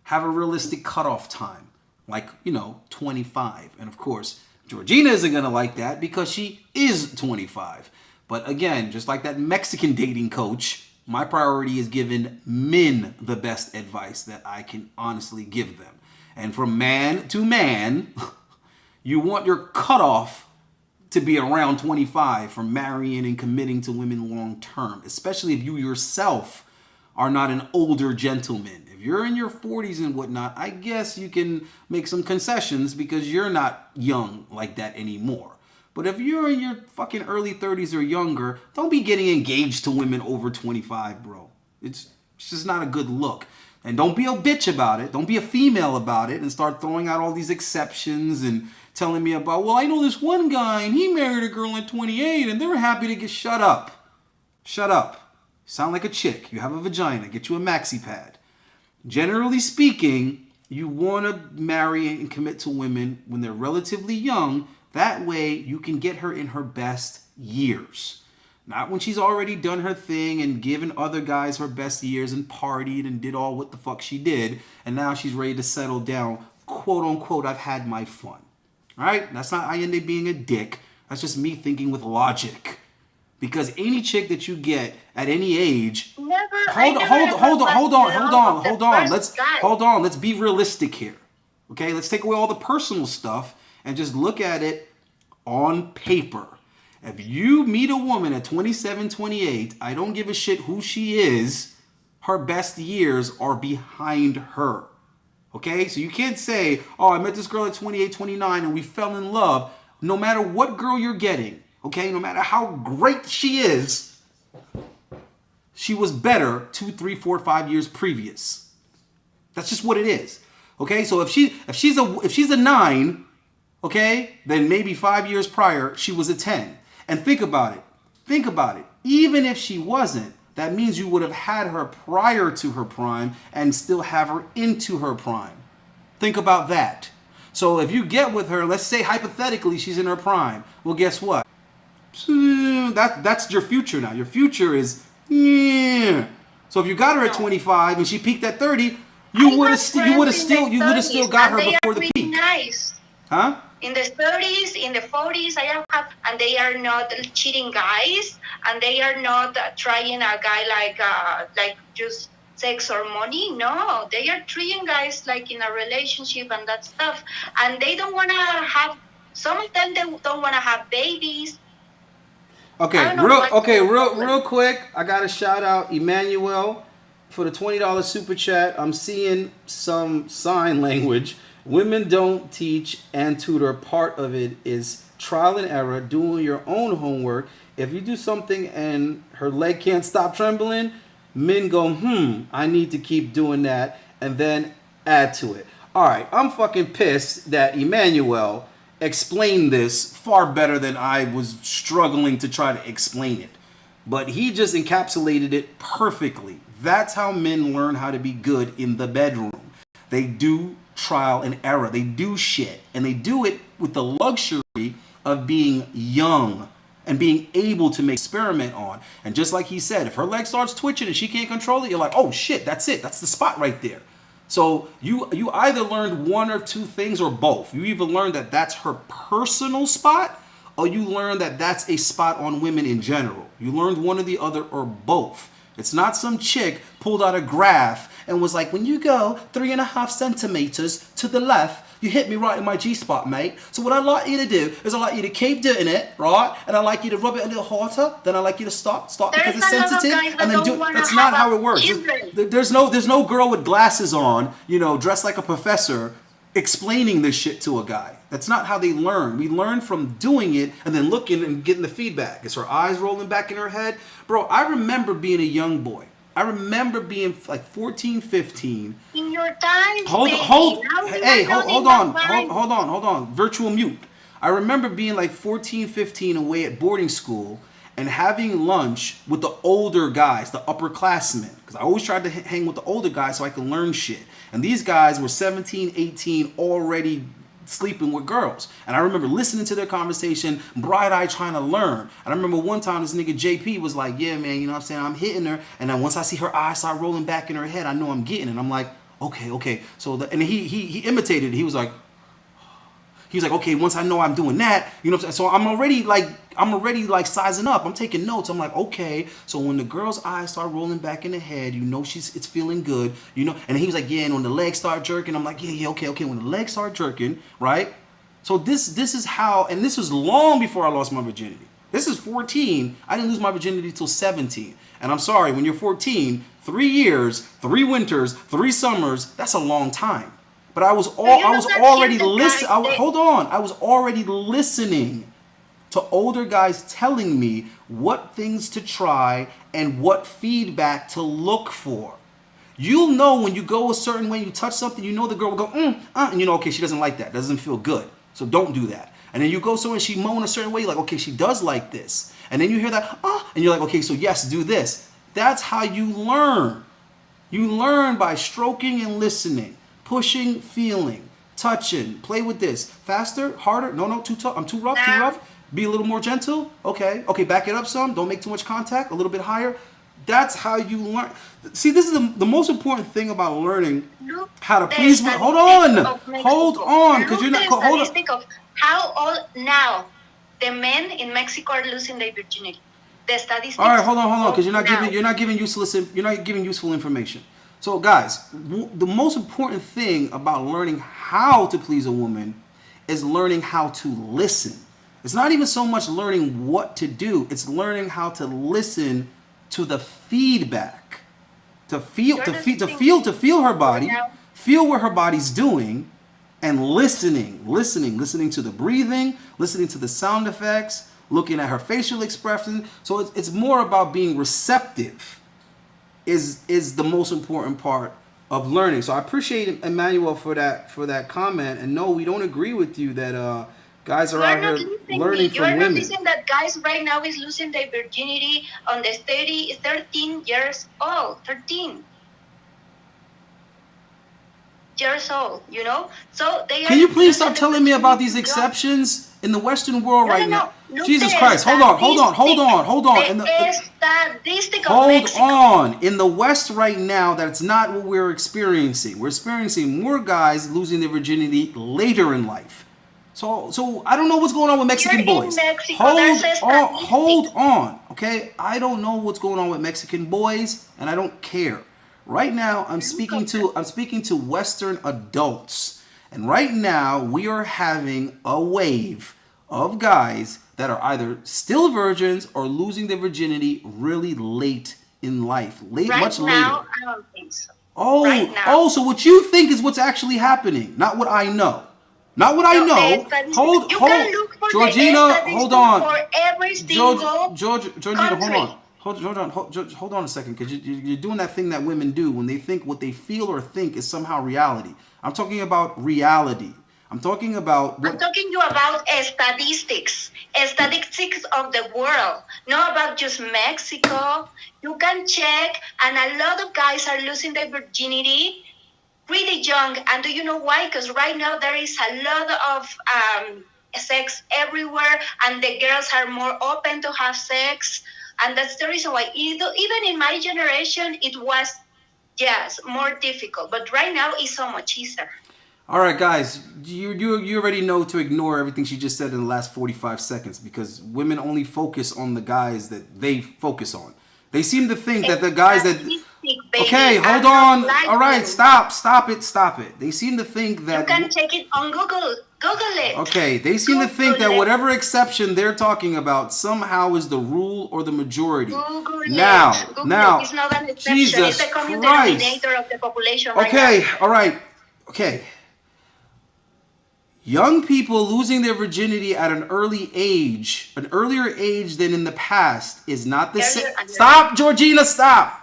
have a realistic cutoff time. Like, 25. And of course, Georgina isn't going to like that because she is 25. But again, just like that Mexican dating coach, my priority is giving men the best advice that I can honestly give them. And from man to man, you want your cutoff to be around 25 for marrying and committing to women long term, especially if you yourself are not an older gentleman. If you're in your 40s and whatnot, I guess you can make some concessions because you're not young like that anymore. But if you're in your fucking early 30s or younger, don't be getting engaged to women over 25, bro. It's just not a good look. And don't be a bitch about it. Don't be a female about it and start throwing out all these exceptions and telling me about, well, I know this one guy and he married a girl at 28 and they're happy to get shut up. Shut up. Sound like a chick. You have a vagina. Get you a maxi pad. Generally speaking, you want to marry and commit to women when they're relatively young. That way you can get her in her best years. Not when she's already done her thing and given other guys her best years and partied and did all what the fuck she did. And now she's ready to settle down. Quote unquote, I've had my fun. All right? That's not Allende being a dick. That's just me thinking with logic. Because any chick that you get at any age, hold on. Let's be realistic here. Okay? Let's take away all the personal stuff and just look at it on paper. If you meet a woman at 27, 28, I don't give a shit who she is. Her best years are behind her. Okay? So you can't say, oh, I met this girl at 28, 29 and we fell in love. No matter what girl you're getting, okay? No matter how great she is, she was better 2, 3, 4, 5 years previous. That's just what it is. Okay? So if she's a 9, okay, then maybe 5 years prior, she was a 10. And think about it. Think about it. Even if she wasn't, that means you would have had her prior to her prime and still have her into her prime. Think about that. So if you get with her, let's say hypothetically she's in her prime. Well, guess what? That's your future now. Your future is yeah. So if you got her at 25 and she peaked at 30, you would have still got her before the peak. Nice. Huh? In the 30s, in the 40s, I have, and they are not cheating guys, and they are not trying a guy like just sex or money. No, they are treating guys like in a relationship and that stuff, and they don't want to have. Some of them they don't want to have babies. Okay, real quick. I got to shout out Emmanuel for the $20 super chat. I'm seeing some sign language. Women don't teach and tutor. Part of it is trial and error, doing your own homework. If you do something and her leg can't stop trembling, men go, I need to keep doing that, and then add to it. All right, I'm fucking pissed that Emmanuel explained this far better than I was struggling to try to explain it. But he just encapsulated it perfectly. That's how men learn how to be good in the bedroom. They do trial and error. They do shit. And they do it with the luxury of being young and being able to make experiment on. And just like he said, if her leg starts twitching and she can't control it, you're like, oh shit, that's it. That's the spot right there. So you either learned one or two things or both. You either learned that that's her personal spot, or you learned that that's a spot on women in general. You learned one or the other or both. It's not some chick pulled out a graph and was like, when you go 3.5 centimeters to the left, you hit me right in my G-spot, mate. So what I'd like you to do is I'd like you to keep doing it, right? And I'd like you to rub it a little harder. Then I'd like you to stop because it's sensitive. And then do it. That's not how it works. There's no girl with glasses on, dressed like a professor, explaining this shit to a guy. That's not how they learn. We learn from doing it and then looking and getting the feedback. It's her eyes rolling back in her head. Bro, I remember being a young boy. I remember being like 14, 15. In your time, hold on. Virtual mute. I remember being like 14, 15 away at boarding school and having lunch with the older guys, the upperclassmen. Because I always tried to hang with the older guys so I could learn shit. And these guys were 17, 18, already sleeping with girls. And I remember listening to their conversation, bright-eyed trying to learn. And I remember one time this nigga JP was like, yeah, man, you know what I'm saying? I'm hitting her. And then once I see her eyes start rolling back in her head, I know I'm getting it. And I'm like, okay. So, and he imitated it. He was like, okay, once I know I'm doing that, you know what I'm saying? So I'm already like sizing up. I'm taking notes. I'm like, okay. So when the girl's eyes start rolling back in the head, it's feeling good, And he was like, yeah, and when the legs start jerking, I'm like, yeah, okay. When the legs start jerking, right? So this is how, and this was long before I lost my virginity. This is 14. I didn't lose my virginity till 17. And I'm sorry, when you're 14, 3 years, 3 winters, 3 summers, that's a long time. But I was already listening. I was already listening to older guys telling me what things to try and what feedback to look for. You'll know when you go a certain way, you touch something, the girl will go, and okay, she doesn't like that. Doesn't feel good. So don't do that. And then you go somewhere and she moan a certain way, you're like, okay, she does like this. And then you hear that, and you're like, okay, so yes, do this. That's how you learn. You learn by stroking and listening. Pushing, feeling, touching, play with this. Faster, harder. No, too tough. I'm too rough. Be a little more gentle. Okay, back it up some. Don't make too much contact. A little bit higher. That's how you learn. See, this is the most important thing about learning how to please. Hold on, because you're not. Hold on. Of how all now the men in Mexico are losing their virginity. The statistics. All right, hold on, because you're not giving useful information. So guys, the most important thing about learning how to please a woman is learning how to listen. It's not even so much learning what to do, it's learning how to listen to the feedback. To feel her body, feel what her body's doing, and listening to the breathing, listening to the sound effects, looking at her facial expression. So it's more about being receptive. Is the most important part of learning. So I appreciate Emmanuel for that comment. And no, we don't agree with you that Guys are You are out not here listening me. learning You are from not women. listening that guys right now is losing their virginity on the 13 years old. 13 years old, you know? So they Can are you please losing stop their telling me about virginity these young. exceptions in the Western world No, no, right now? no. Look Jesus the Christ! Hold on, hold on, hold statistic. on, hold on. The statistic of Hold Mexico. on. In the West right now, that's not what we're experiencing. We're experiencing more guys losing their virginity later in life. So I don't know what's going on with Here Mexican in boys. Mexico, there's a Hold statistic. on. Okay, I don't know what's going on with Mexican boys, and I don't care. Right now, Look up there. I'm speaking to Western adults, and right now we are having a wave of guys that are either still virgins or losing their virginity really late in life, Right much now, later. I don't think so. Right now. So what you think is what's actually happening, not what I know. Not what I No, the know. statistics. You can look for the Georgina, hold statistics for on. every single Georgina, hold on. country. Hold on a second, because you're doing that thing that women do when they think what they feel or think is somehow reality. I'm talking about reality. I'm talking about I'm what. talking to you about statistics of the world, not about just Mexico. You can check, and a lot of guys are losing their virginity really young. And do you know why? Because right now there is a lot of sex everywhere, and the girls are more open to have sex. And that's the reason why, even in my generation, it was, yes, more difficult. But right now, it's so much easier. All right, guys, you already know to ignore everything she just said in the last 45 seconds, because women only focus on the guys that they focus on. They seem to think that the guys that. Okay, Baby. hold I'm not on. like All right, you. stop it. They seem to think You that. can check it on Google. Google it. Okay, they seem to think Google that it. whatever exception they're talking about somehow is the rule or the majority. Google it. Now, Google it. It's now, not an exception. It's Jesus the common Christ. denominator of the population right now. Okay, all right, okay. Young people losing their virginity at an earlier age than in the past, is not the same. Stop, Georgina, stop.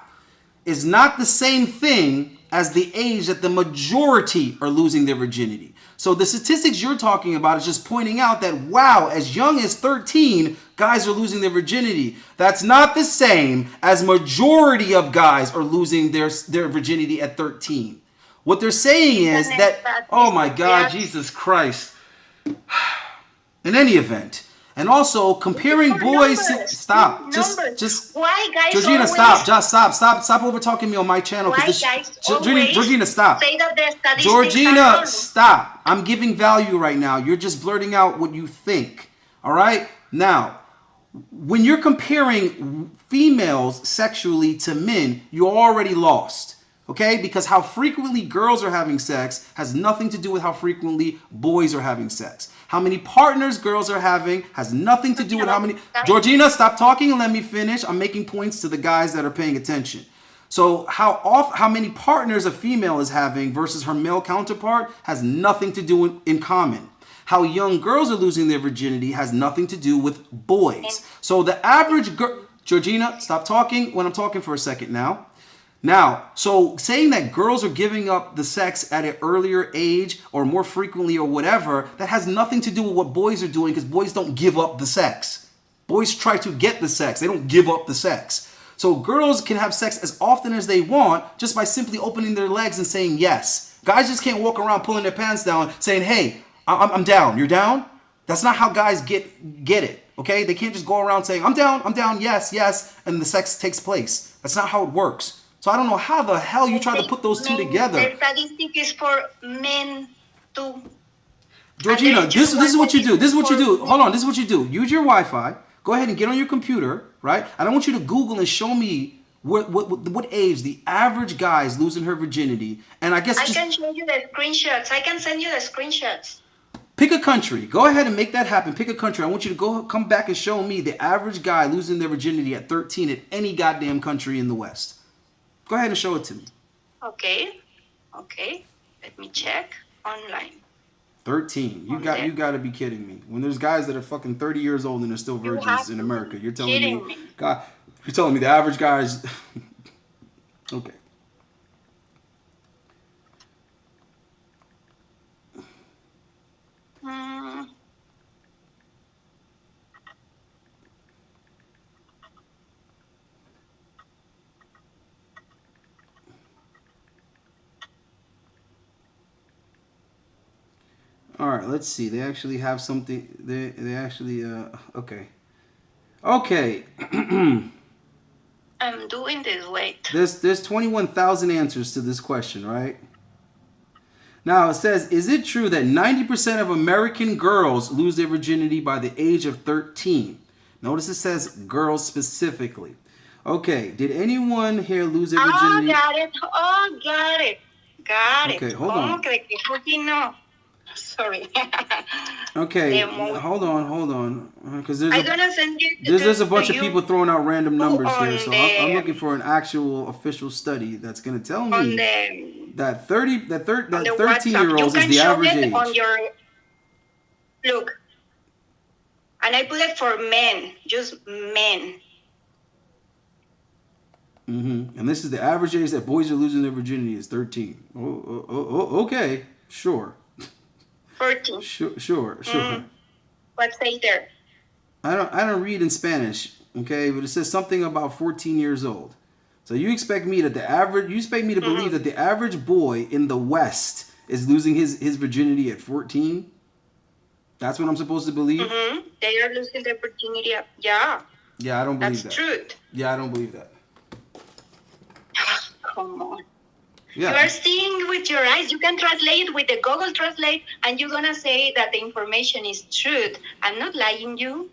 Is not the same thing as the age that the majority are losing their virginity. So the statistics you're talking about is just pointing out that, wow, as young as 13, guys are losing their virginity. That's not the same as majority of guys are losing their virginity at 13. What they're saying is that, oh my God, Jesus Christ. In any event, and also comparing boys. Stop. Just. Why guys Georgina, always, stop. Just stop over talking me on my channel. Why Because guys always Georgina, stop. say that the statistics are Georgina, wrong? stop. I'm giving value right now. You're just blurting out what you think. All right? Now, when you're comparing females sexually to men, you're already lost. Okay? Because how frequently girls are having sex has nothing to do with how frequently boys are having sex. How many partners girls are having has nothing to do with how many. Georgina, stop talking and let me finish. I'm making points to the guys that are paying attention. So how many partners a female is having versus her male counterpart has nothing to do in common. How young girls are losing their virginity has nothing to do with boys. So the average girl. Georgina, stop talking when I'm talking for a second now. Now, so saying that girls are giving up the sex at an earlier age or more frequently or whatever, that has nothing to do with what boys are doing, because boys don't give up the sex. Boys try to get the sex. They don't give up the sex. So girls can have sex as often as they want just by simply opening their legs and saying yes. Guys just can't walk around pulling their pants down saying, hey, I'm down. You're down? That's not how guys get it. Okay? They can't just go around saying, I'm down, yes, and the sex takes place. That's not how it works. So I don't know how the hell you try to put those two together. The statistic is for men too. Georgina, this is what you do. This is what you do. Hold on. This is what you do. Use your Wi-Fi. Go ahead and get on your computer, right? And I want you to Google and show me what age the average guy is losing her virginity. And I guess I can show you the screenshots. I can send you the screenshots. Pick a country. Go ahead and make that happen. Pick a country. I want you to come back and show me the average guy losing their virginity at 13 at any goddamn country in the West. Go ahead and show it to me. Okay. Let me check online. 13. You got to be kidding me. When there's guys that are fucking 30 years old and they're still virgins in America, you're telling me, God, you're telling me the average guy's okay. All right, let's see. They actually have something. They actually okay. Okay. I'm doing this. Wait. There's 21,000 answers to this question, right? Now it says, is it true that 90% of American girls lose their virginity by the age of 13? Notice it says girls specifically. Okay, did anyone here lose their virginity? Oh, got it. Oh, got it. Got it. Okay, hold on. No. Sorry. Okay, hold on. Because I'm gonna send you. There's a bunch of people throwing out random numbers here, so I'm looking the for an actual official study that's gonna tell me that 13-year-olds is the average age. On your, look, and I put it for men, just men. And this is the average age that boys are losing their virginity is 13. Okay, sure. 14. Sure. What's say there? I don't read in Spanish, okay, but it says something about 14 years old. So you expect me to believe that the average boy in the West is losing his virginity at 14? That's what I'm supposed to believe? They are losing their virginity. Yeah. Yeah, I don't believe that. That's truth. Yeah, I don't believe that. Come on. Yeah. You are seeing with your eyes. You can translate with the Google Translate, and you're gonna say that the information is truth. I'm not lying you.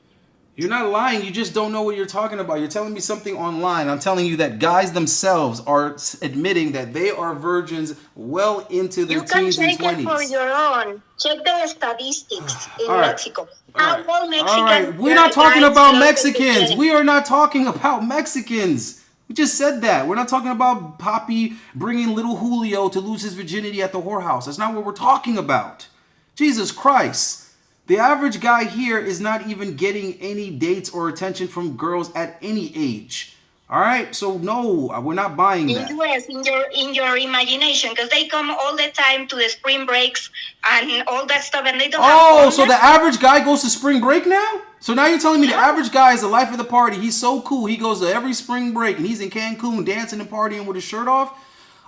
You're not lying. You just don't know what you're talking about. You're telling me something online. I'm telling you that guys themselves are admitting that they are virgins well into their teens and 20s. You can check it for your own. Check the statistics in Mexico. All right. We're not talking about Mexicans. We are not talking about Mexicans. We just said that. We're not talking about Papi bringing little Julio to lose his virginity at the whorehouse. That's not what we're talking about. Jesus Christ. The average guy here is not even getting any dates or attention from girls at any age. All right? So, no, we're not buying that. Yes, in your imagination, because they come all the time to the spring breaks and all that stuff, and they don't have so the average guy goes to spring break now? So now you're telling me the average guy is the life of the party. He's so cool. He goes to every spring break, and he's in Cancun dancing and partying with his shirt off?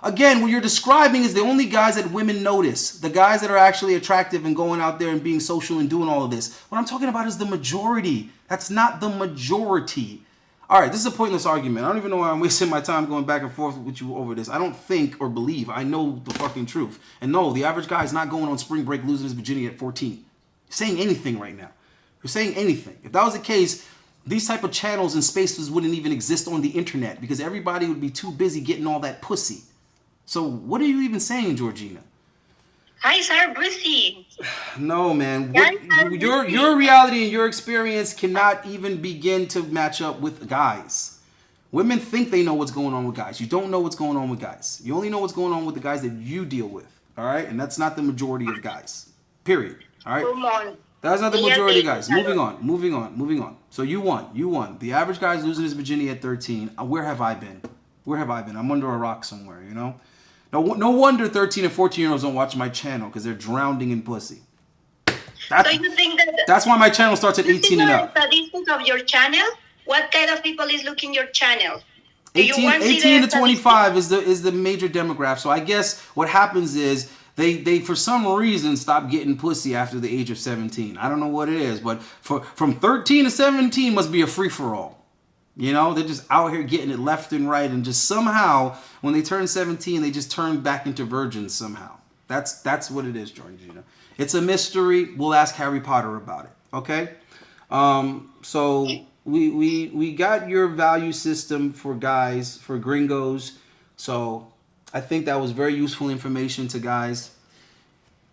Again, what you're describing is the only guys that women notice. The guys that are actually attractive and going out there and being social and doing all of this. What I'm talking about is the majority. That's not the majority. All right, this is a pointless argument. I don't even know why I'm wasting my time going back and forth with you over this. I don't think or believe. I know the fucking truth. And no, the average guy is not going on spring break losing his virginity at 14. You're saying anything right now. You're saying anything. If that was the case, these type of channels and spaces wouldn't even exist on the internet because everybody would be too busy getting all that pussy. So what are you even saying, Georgina? Guys are busy. No, man. Your reality and your experience cannot even begin to match up with guys. Women think they know what's going on with guys. You don't know what's going on with guys. You only know what's going on with the guys that you deal with. All right? And that's not the majority of guys. Period. All right? Come on. That's not the majority of guys. Moving on. So you won. The average guy is losing his virginity at 13. Where have I been? I'm under a rock somewhere, you know? No wonder 13 and 14-year-olds don't watch my channel because they're drowning in pussy. So you think that's why my channel starts at 18 and up. Statistics of your channel? What kind of people is looking your channel? 18 to 25 is the major demographic. So I guess what happens is they for some reason stop getting pussy after the age of 17. I don't know what it is, but from 13 to 17 must be a free-for-all. You know, they're just out here getting it left and right, and just somehow, when they turn 17, they just turn back into virgins somehow. That's what it is, Georgina. It's a mystery. We'll ask Harry Potter about it. Okay? So we got your value system for guys, for gringos. So I think that was very useful information to guys.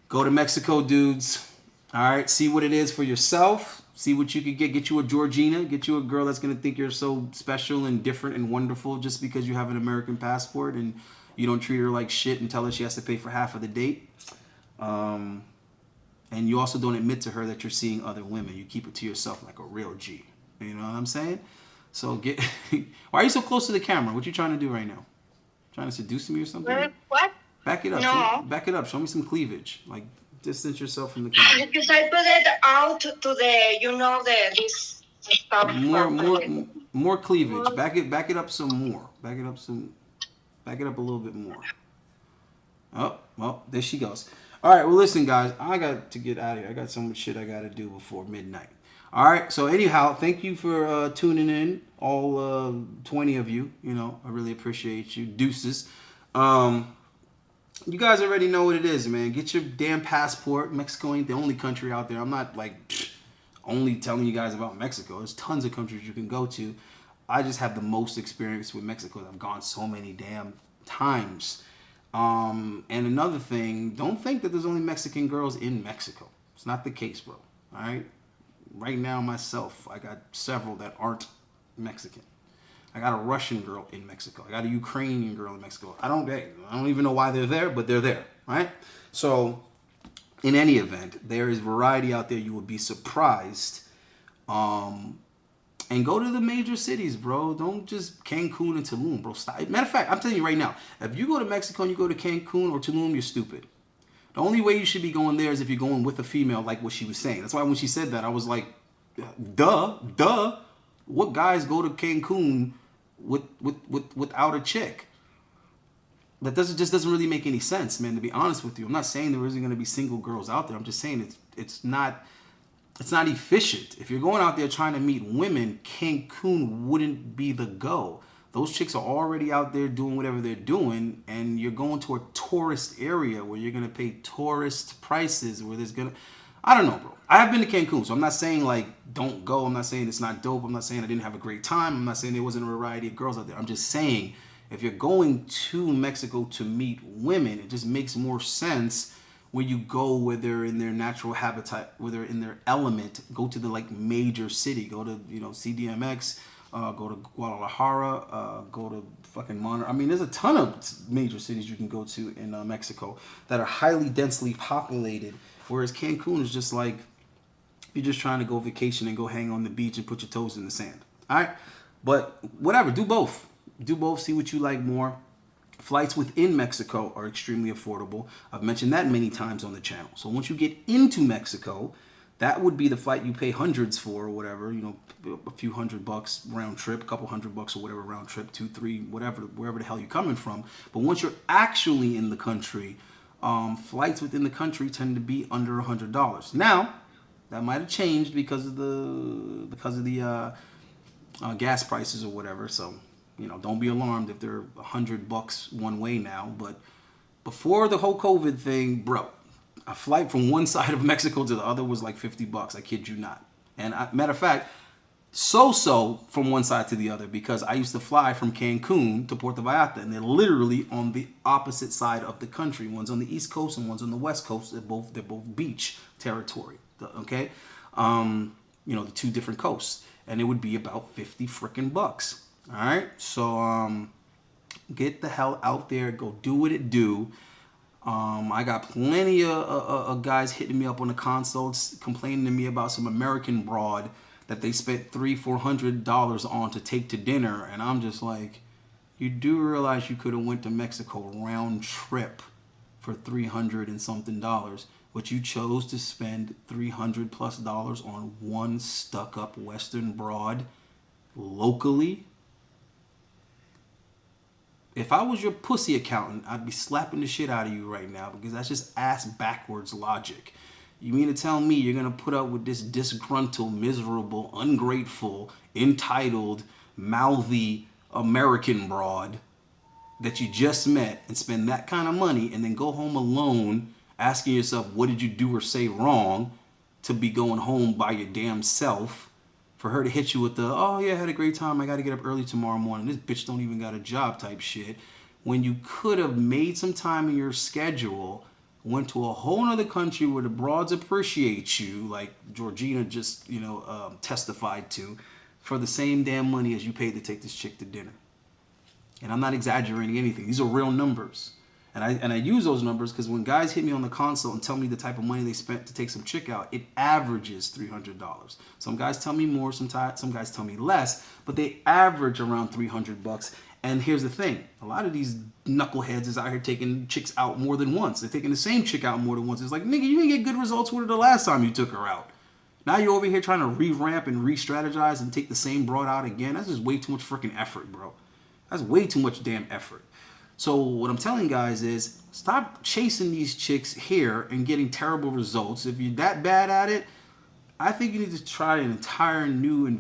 Go to Mexico, dudes. All right, see what it is for yourself. See what you could get. Get you a Georgina. Get you a girl that's going to think you're so special and different and wonderful just because you have an American passport and you don't treat her like shit and tell her she has to pay for half of the date. And you also don't admit to her that you're seeing other women. You keep it to yourself like a real G. You know what I'm saying? So why are you so close to the camera? What you trying to do right now? Trying to seduce me or something? What? Back it up. No. Back it up. Show me some cleavage. Like, distance yourself from the camera. Because I put it out to the, this stuff. More cleavage. Back it up some more. Back it up a little bit more. Oh, well, there she goes. All right, well, listen, guys, I got to get out of here. I got so much shit I got to do before midnight. All right, so anyhow, thank you for tuning in, all 20 of you. You know, I really appreciate you. Deuces. You guys already know what it is, man. Get your damn passport. Mexico ain't the only country out there. I'm not like only telling you guys about Mexico. There's tons of countries you can go to. I just have the most experience with Mexico. I've gone so many damn times. And another thing, don't think that there's only Mexican girls in Mexico. It's not the case, bro. All right? Right now, myself, I got several that aren't Mexican. I got a Russian girl in Mexico. I got a Ukrainian girl in Mexico. I don't even know why they're there, but they're there, right? So, in any event, there is variety out there. You would be surprised. And go to the major cities, bro. Don't just Cancun and Tulum, bro. Stop. Matter of fact, I'm telling you right now, if you go to Mexico and you go to Cancun or Tulum, you're stupid. The only way you should be going there is if you're going with a female, like what she was saying. That's why when she said that, I was like, duh. What guys go to Cancun without a chick? That just doesn't really make any sense, man, to be honest with you. I'm not saying there isn't going to be single girls out there. I'm just saying it's not efficient. If you're going out there trying to meet women, Cancun wouldn't be the go. Those chicks are already out there doing whatever they're doing, and you're going to a tourist area where you're going to pay tourist prices, where there's going to... I don't know, bro. I have been to Cancun, so I'm not saying, like, don't go. I'm not saying it's not dope. I'm not saying I didn't have a great time. I'm not saying there wasn't a variety of girls out there. I'm just saying, if you're going to Mexico to meet women, it just makes more sense where you go where they're in their natural habitat, where they're in their element. Go to the like major city. Go to CDMX. Go to Guadalajara. Go to fucking Monterrey. I mean, there's a ton of major cities you can go to in Mexico that are highly densely populated. Whereas Cancun is just like you're just trying to go vacation and go hang on the beach and put your toes in the sand. All right, but whatever. Do both. Do both. See what you like more. Flights within Mexico are extremely affordable. I've mentioned that many times on the channel. So once you get into Mexico, that would be the flight you pay hundreds for or whatever, a few $100 round trip, a couple $100 or whatever round trip, 2, 3, whatever, wherever the hell you're coming from. But once you're actually in the country, flights within the country tend to be under $100. Now, that might have changed because of the gas prices or whatever. So, don't be alarmed if they're $100 one way now. But before the whole COVID thing, bro, a flight from one side of Mexico to the other was like $50. I kid you not. And matter of fact, so from one side to the other, because I used to fly from Cancun to Puerto Vallarta, and they're literally on the opposite side of the country. One's on the East Coast and one's on the West Coast. They're both beach territory. Okay, the two different coasts, and it would be about 50 freaking bucks. All right, so get the hell out there, go do what it do. I got plenty of guys hitting me up on the consults, complaining to me about some American broad that they spent $300-400 on to take to dinner, and I'm just like, you do realize you could have went to Mexico round trip for $300 and something, but you chose to spend $300+ on one stuck-up Western broad locally. If I was your pussy accountant, I'd be slapping the shit out of you right now, because that's just ass backwards logic. You mean to tell me you're going to put up with this disgruntled, miserable, ungrateful, entitled, mouthy American broad that you just met and spend that kind of money and then go home alone asking yourself, what did you do or say wrong, to be going home by your damn self, for her to hit you with the, oh yeah, I had a great time, I got to get up early tomorrow morning, this bitch don't even got a job type shit, when you could have made some time in your schedule, went to a whole other country where the broads appreciate you, like Georgina just, testified to, for the same damn money as you paid to take this chick to dinner. And I'm not exaggerating anything. These are real numbers. And I use those numbers because when guys hit me on the console and tell me the type of money they spent to take some chick out, it averages $300. Some guys tell me more, some guys tell me less, but they average around $300. And here's the thing. A lot of these knuckleheads is out here taking chicks out more than once. They're taking the same chick out more than once. It's like, nigga, you didn't get good results with her the last time you took her out. Now you're over here trying to re-ramp and re-strategize and take the same broad out again. That's just way too much freaking effort, bro. That's way too much damn effort. So what I'm telling guys is stop chasing these chicks here and getting terrible results. If you're that bad at it, I think you need to try an entire new